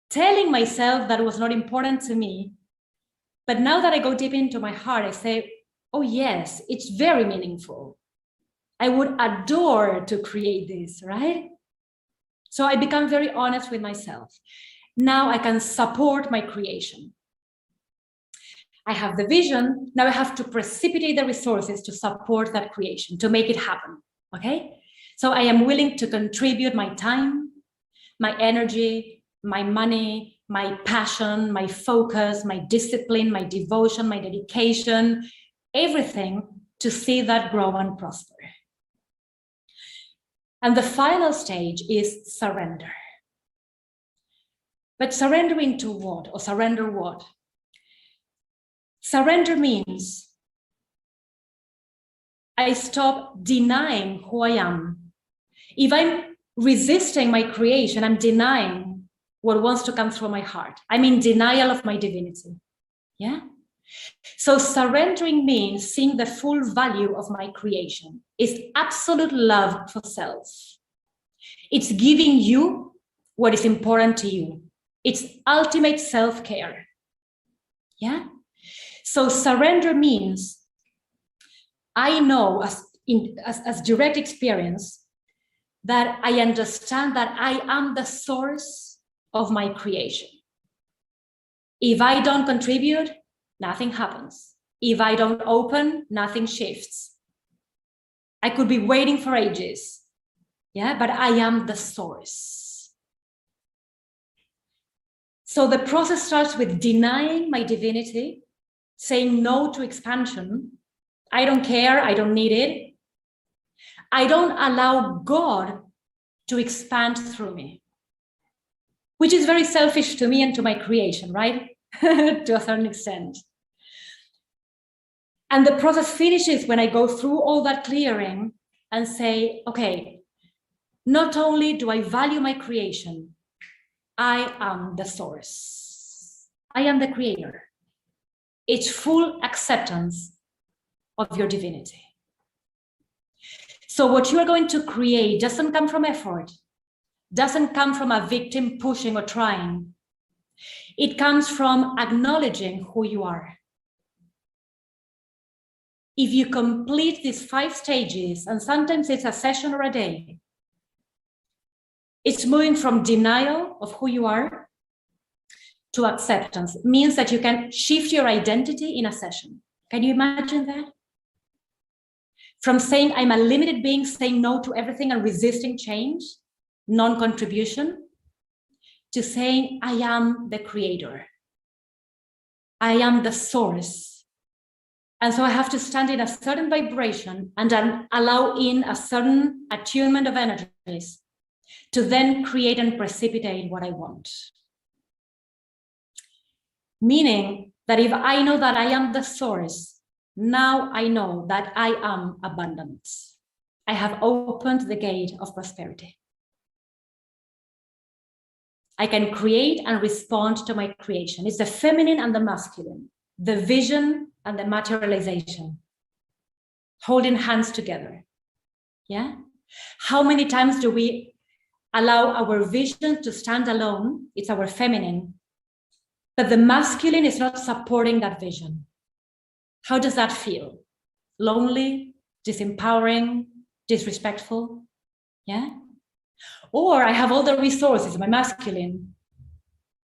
telling myself that it was not important to me. But now that I go deep into my heart, I say, oh yes, it's very meaningful. I would adore to create this, right? So I become very honest with myself. Now I can support my creation. I have the vision. Now I have to precipitate the resources to support that creation, to make it happen, okay? So I am willing to contribute my time, my energy, my money, my passion, my focus, my discipline, my devotion, my dedication, everything to see that grow and prosper. And the final stage is surrender. But surrendering to what, or surrender what? Surrender means I stop denying who I am. If I'm resisting my creation, I'm denying what wants to come through my heart. I'm in denial of my divinity. Yeah? So surrendering means seeing the full value of my creation. It's absolute love for self. It's giving you what is important to you. It's ultimate self-care. Yeah? So surrender means I know as direct experience that I understand that I am the source of my creation. If I don't contribute, nothing happens. If I don't open, nothing shifts. I could be waiting for ages, yeah, but I am the source. So the process starts with denying my divinity, saying no to expansion. I don't care, I don't need it. I don't allow God to expand through me, which is very selfish to me and to my creation, right? To a certain extent. And the process finishes when I go through all that clearing and say, okay, not only do I value my creation, I am the source. I am the creator. It's full acceptance of your divinity. So what you're going to create doesn't come from effort, doesn't come from a victim pushing or trying. It comes from acknowledging who you are. If you complete these 5 stages, and sometimes it's a session or a day, it's moving from denial of who you are to acceptance. It means that you can shift your identity in a session. Can you imagine that? From saying I'm a limited being, saying no to everything and resisting change, non-contribution, to saying I am the creator. I am the source. And so I have to stand in a certain vibration and then allow in a certain attunement of energies to then create and precipitate what I want. Meaning that if I know that I am the source, now I know that I am abundance. I have opened the gate of prosperity. I can create and respond to my creation. It's the feminine and the masculine, the vision and the materialization, holding hands together. Yeah? How many times do we allow our vision to stand alone? It's our feminine, but the masculine is not supporting that vision. How does that feel? Lonely, disempowering, disrespectful? Yeah? Or I have all the resources, my masculine,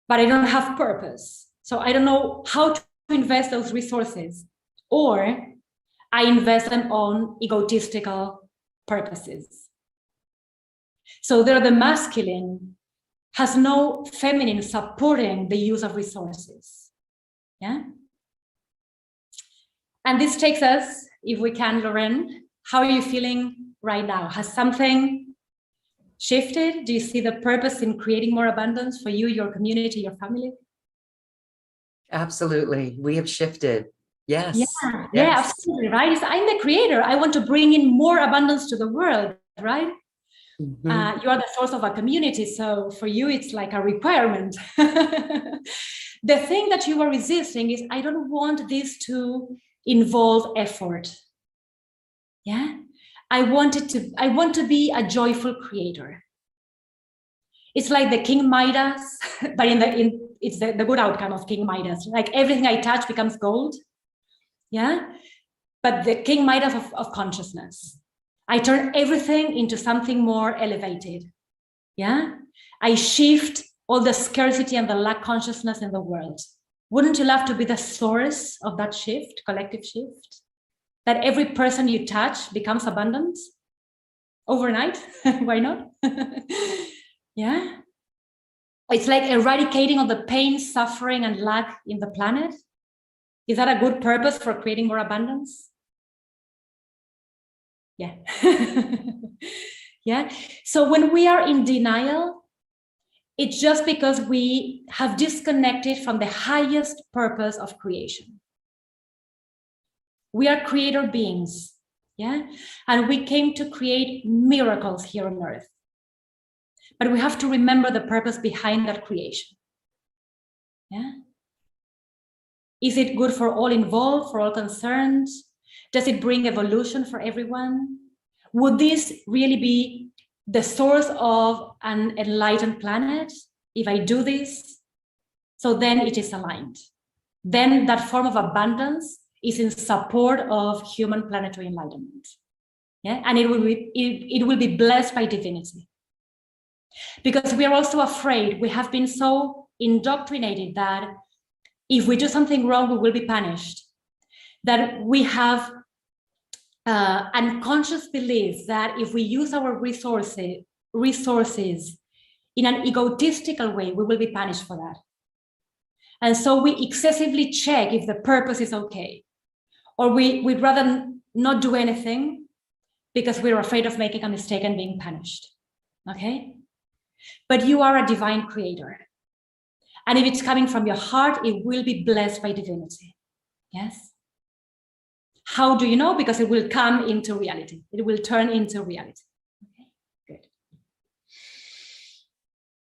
but I don't have purpose. So I don't know how to invest those resources. Or I invest them on egotistical purposes. So there the masculine has no feminine supporting the use of resources. Yeah? And this takes us, if we can, Lauren, how are you feeling right now? Has something shifted? Do you see the purpose in creating more abundance for you, your community, your family? Absolutely. We have shifted. Yes. Yeah, Yes. absolutely, right? I'm the creator. I want to bring in more abundance to the world, right? Mhm. You are the source of a community, so for you, it's like a requirement. The thing that you are resisting is, I don't want this to involve effort. Yeah, I want to be a joyful creator. It's like the King Midas, but it's the good outcome of King Midas. Like everything I touch becomes gold. Yeah, but the King Midas of consciousness. I turn everything into something more elevated. Yeah, I shift all the scarcity and the lack consciousness in the world. Wouldn't you love to be the source of that shift, collective shift? That every person you touch becomes abundant overnight? Why not? Yeah. It's like eradicating all the pain, suffering, and lack in the planet. Is that a good purpose for creating more abundance? Yeah. Yeah. So when we are in denial, it's just because we have disconnected from the highest purpose of creation. We are creator beings, yeah? And we came to create miracles here on earth. But we have to remember the purpose behind that creation. Yeah? Is it good for all involved, for all concerned? Does it bring evolution for everyone? Would this really be the source of an enlightened planet if I do this? So then it is aligned. Then that form of abundance is in support of human planetary enlightenment. Yeah, and it will be blessed by divinity. Because we are also afraid, we have been so indoctrinated that if we do something wrong, we will be punished. That we have unconscious beliefs that if we use our resources in an egotistical way, we will be punished for that. And so we excessively check if the purpose is okay. Or we'd rather not do anything because we're afraid of making a mistake and being punished. Okay? But you are a divine creator. And if it's coming from your heart, it will be blessed by divinity. Yes? How do you know? Because it will come into reality. It will turn into reality. Okay, good.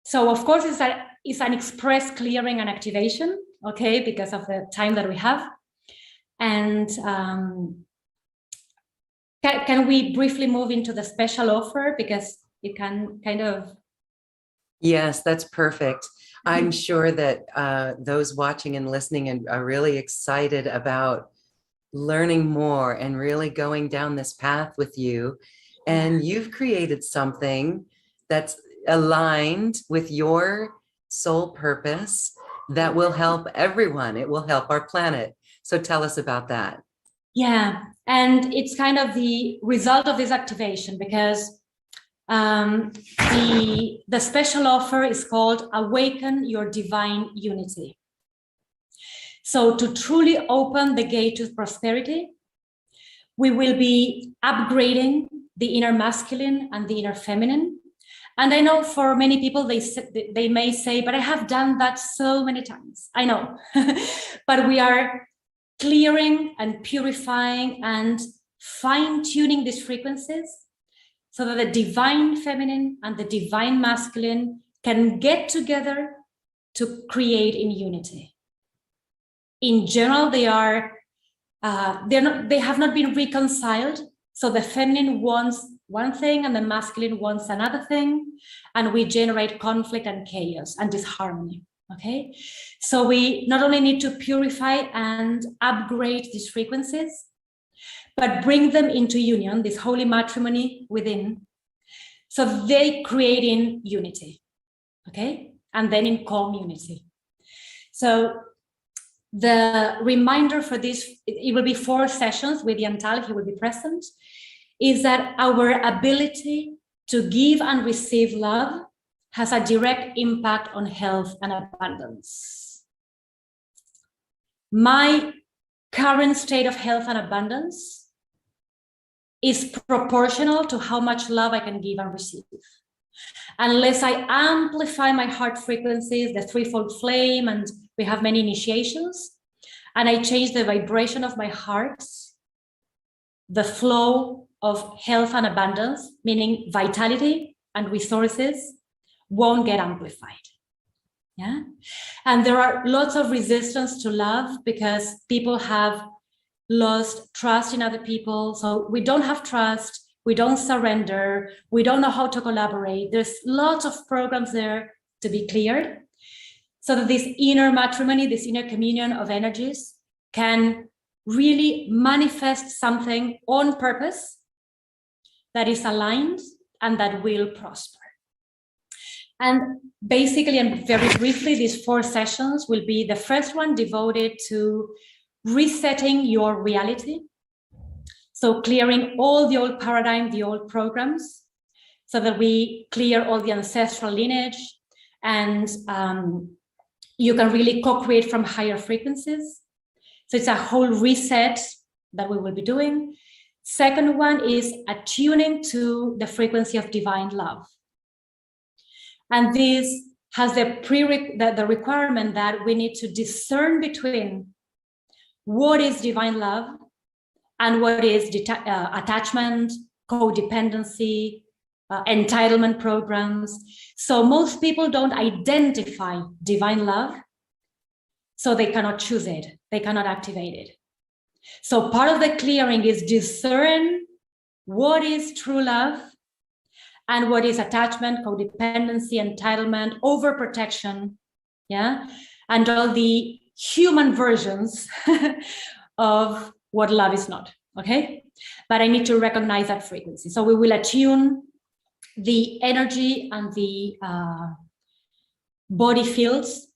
So of course, it's an express clearing and activation, okay, because of the time that we have. And can we briefly move into the special offer, because it can kind of... Yes, that's perfect. I'm sure that those watching and listening are really excited about learning more and really going down this path with you. And you've created something that's aligned with your soul purpose that will help everyone. It will help our planet. So tell us about that. Yeah, and it's kind of the result of this activation, because the special offer is called Awaken Your Divine Unity. So to truly open the gate to prosperity, we will be upgrading the inner masculine and the inner feminine. And I know for many people, they may say, but I have done that so many times. I know, but we are clearing and purifying and fine-tuning these frequencies so that the divine feminine and the divine masculine can get together to create in unity. In general, they have not been reconciled. So the feminine wants one thing and the masculine wants another thing, and we generate conflict and chaos and disharmony. Okay, so we not only need to purify and upgrade these frequencies, but bring them into union, this holy matrimony within, so they create in unity. Okay, and then in community. So the reminder for this, it will be 4 sessions with Yantal, he will be present, is that our ability to give and receive love has a direct impact on health and abundance. My current state of health and abundance is proportional to how much love I can give and receive. Unless I amplify my heart frequencies, the threefold flame, and we have many initiations, and I change the vibration of my heart, the flow of health and abundance, meaning vitality and resources, won't get amplified. Yeah. And there are lots of resistance to love because people have lost trust in other people. So we don't have trust, we don't surrender, we don't know how to collaborate. There's lots of programs there to be cleared so that this inner matrimony, this inner communion of energies can really manifest something on purpose that is aligned and that will prosper. And basically, and very briefly, these 4 sessions will be the first one devoted to resetting your reality. So clearing all the old paradigm, the old programs, so that we clear all the ancestral lineage and you can really co-create from higher frequencies. So it's a whole reset that we will be doing. Second one is attuning to the frequency of divine love. And this has the requirement that we need to discern between what is divine love and what is attachment, codependency, entitlement programs. So most people don't identify divine love, so they cannot choose it, they cannot activate it. So part of the clearing is discern what is true love and what is attachment, codependency, entitlement, overprotection, yeah, and all the human versions of what love is not, okay? But I need to recognize that frequency. So we will attune the energy and the body fields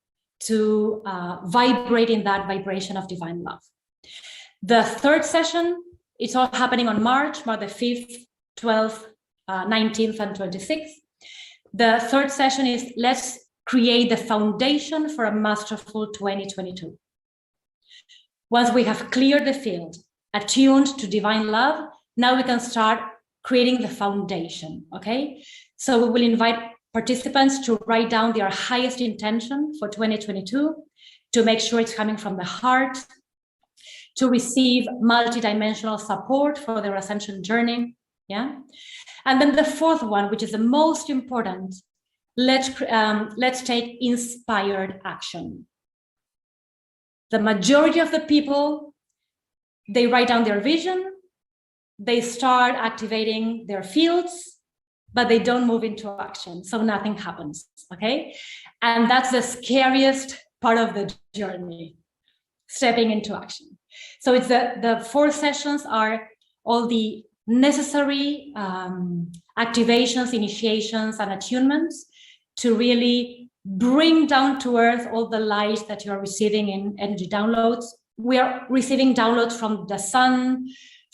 to vibrate in that vibration of divine love. The third session, it's all happening on March the 5th, 12th, 19th, and 26th. The third session is let's create the foundation for a masterful 2022. Once we have cleared the field, attuned to divine love, now we can start creating the foundation, okay? So we will invite participants to write down their highest intention for 2022, to make sure it's coming from the heart, to receive multidimensional support for their ascension journey, yeah? And then the fourth one, which is the most important, let's take inspired action. The majority of the people, they write down their vision, they start activating their fields, but they don't move into action, so nothing happens, okay? And that's the scariest part of the journey, stepping into action. So it's the 4 sessions are all the necessary activations, initiations, and attunements to really bring down to earth all the light that you're receiving in energy downloads. We are receiving downloads from the sun,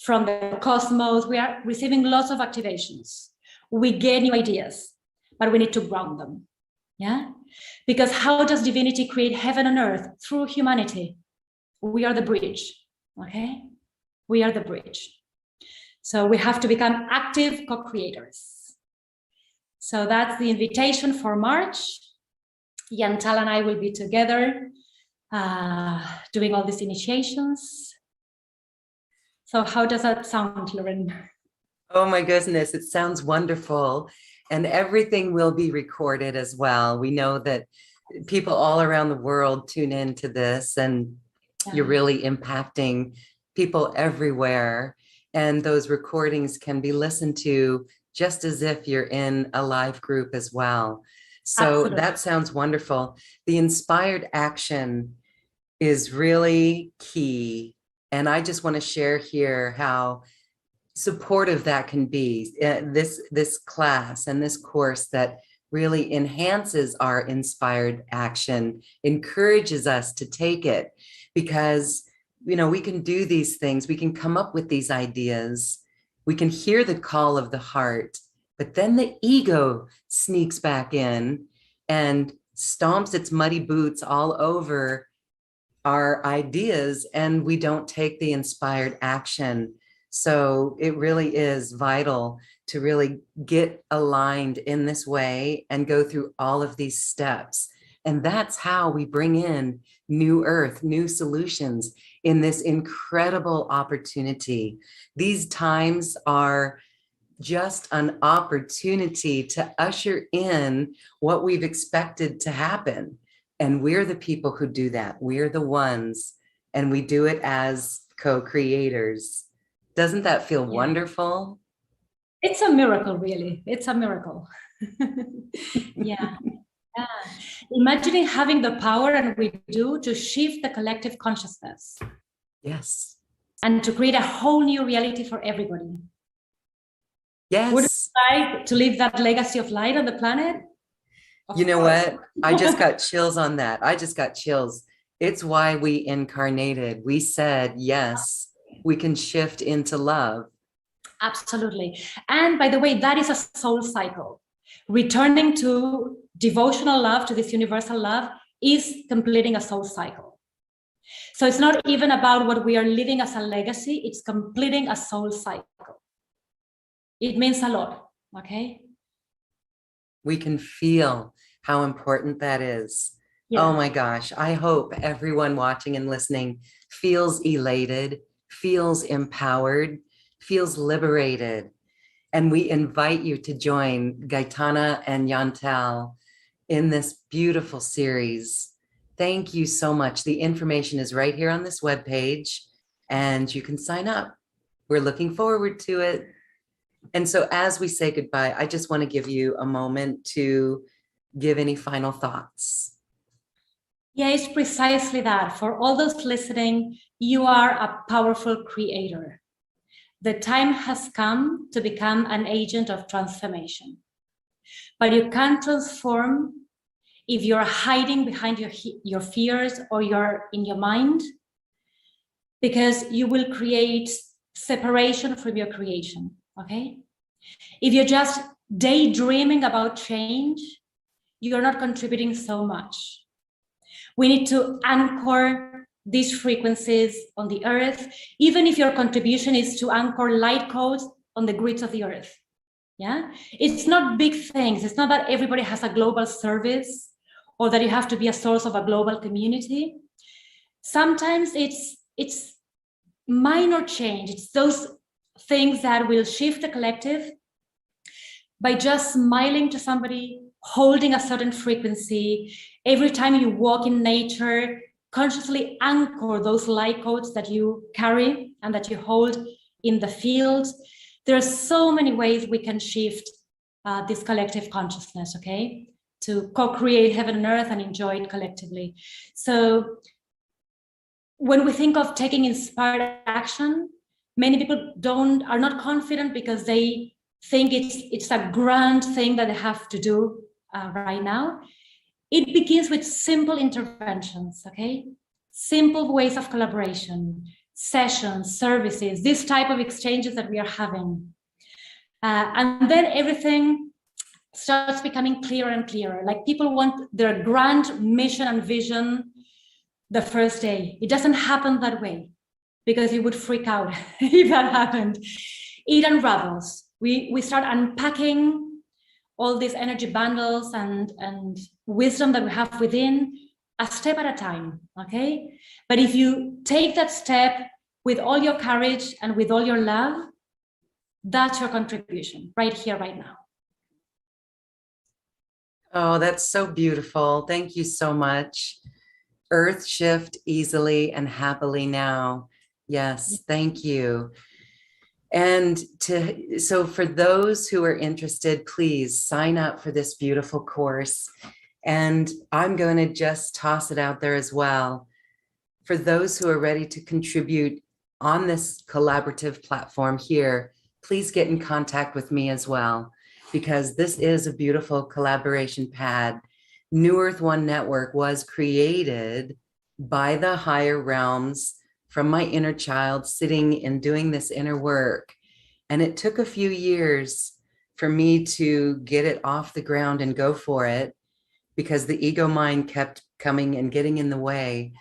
from the cosmos. We are receiving lots of activations. We get new ideas, but we need to ground them, yeah? Because how does divinity create heaven and earth? Through humanity. We are the bridge, okay? We are the bridge. So we have to become active co-creators. So that's the invitation for March. Yantal and I will be together doing all these initiations. So how does that sound, Lauren? Oh my goodness, it sounds wonderful. And everything will be recorded as well. We know that people all around the world tune into this, and you're really impacting people everywhere. And those recordings can be listened to just as if you're in a live group as well. So absolutely. That sounds wonderful. The inspired action is really key. And I just want to share here how supportive that can be. This class and this course that really enhances our inspired action, encourages us to take it, because we can do these things, we can come up with these ideas, we can hear the call of the heart, but then the ego sneaks back in and stomps its muddy boots all over our ideas, and we don't take the inspired action. So it really is vital to really get aligned in this way and go through all of these steps. And that's how we bring in new earth, new solutions in this incredible opportunity. These times are just an opportunity to usher in what we've expected to happen. And we're the people who do that. We're the ones, and we do it as co-creators. Doesn't that feel wonderful? It's a miracle, really. It's a miracle. Yeah. Yeah. Imagining having the power, and we do, to shift the collective consciousness. Yes. And to create a whole new reality for everybody. Yes. Would you like to leave that legacy of light on the planet? You know what? I just got chills on that. I just got chills. It's why we incarnated. We said, yes, we can shift into love. Absolutely. And by the way, that is a soul cycle. Returning to devotional love, to this universal love, is completing a soul cycle. So it's not even about what we are leaving as a legacy, it's completing a soul cycle. It means a lot, okay? We can feel how important that is. Yeah. Oh my gosh. I hope everyone watching and listening feels elated, feels empowered, feels liberated. And we invite you to join Gaitana and Yantel in this beautiful series. Thank you so much. The information is right here on this webpage, and you can sign up. We're looking forward to it. And so as we say goodbye, I just want to give you a moment to give any final thoughts. Yeah, it's precisely that. For all those listening, you are a powerful creator. The time has come to become an agent of transformation. But you can't transform if you're hiding behind your fears or you're in your mind, because you will create separation from your creation, okay? If you're just daydreaming about change, you're not contributing so much. We need to anchor these frequencies on the earth, even if your contribution is to anchor light codes on the grids of the earth. Yeah, it's not big things. It's not that everybody has a global service or that you have to be a source of a global community. Sometimes it's minor change. It's those things that will shift the collective by just smiling to somebody, holding a certain frequency. Every time you walk in nature, consciously anchor those light codes that you carry and that you hold in the field. There are so many ways we can shift this collective consciousness, okay? To co-create heaven and earth and enjoy it collectively. So when we think of taking inspired action, many people are not confident because they think it's a grand thing that they have to do right now. It begins with simple interventions, okay? Simple ways of collaboration, sessions, services, this type of exchanges that we are having. And then everything starts becoming clearer and clearer. Like people want their grand mission and vision the first day. It doesn't happen that way because you would freak out if that happened. It unravels. We start unpacking all these energy bundles and wisdom that we have within, a step at a time, okay? But if you take that step with all your courage and with all your love, that's your contribution right here, right now. Oh, that's so beautiful. Thank you so much. Earth shift easily and happily now. Yes, thank you. And so for those who are interested, please sign up for this beautiful course. And I'm going to just toss it out there as well. For those who are ready to contribute on this collaborative platform here, please get in contact with me as well, because this is a beautiful collaboration pad. New Earth One Network was created by the higher realms from my inner child sitting and doing this inner work. And it took a few years for me to get it off the ground and go for it, because the ego mind kept coming and getting in the way.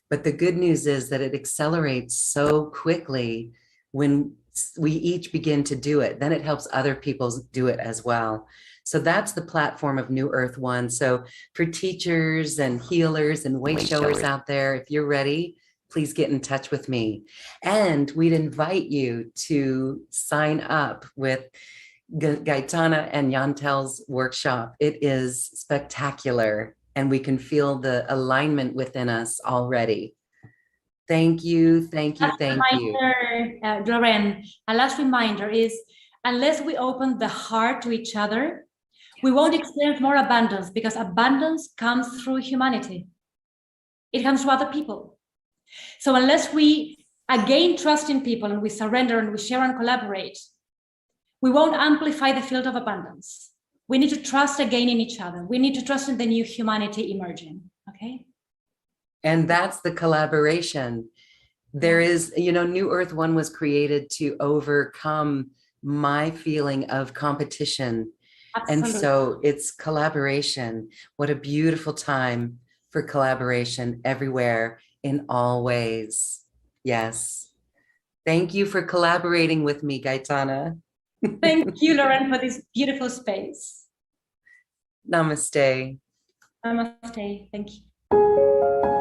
But the good news is that it accelerates so quickly when we each begin to do it, then it helps other people do it as well. So that's the platform of New Earth One. So for teachers and healers and way showers out there, if you're ready, please get in touch with me. And we'd invite you to sign up with Gaitana and Yantel's workshop. It is spectacular, and we can feel the alignment within us already. Thank you, thank you, thank you. Lorraine, a last reminder is, unless we open the heart to each other, we won't experience more abundance, because abundance comes through humanity. It comes to other people. So unless we again trust in people and we surrender and we share and collaborate, we won't amplify the field of abundance. We need to trust again in each other. We need to trust in the new humanity emerging, okay? And that's the collaboration. There is, New Earth One was created to overcome my feeling of competition. Absolutely. And so it's collaboration. What a beautiful time for collaboration everywhere in all ways. Yes. Thank you for collaborating with me, Gaitana. Thank you, Lauren, for this beautiful space. Namaste. Namaste. Thank you.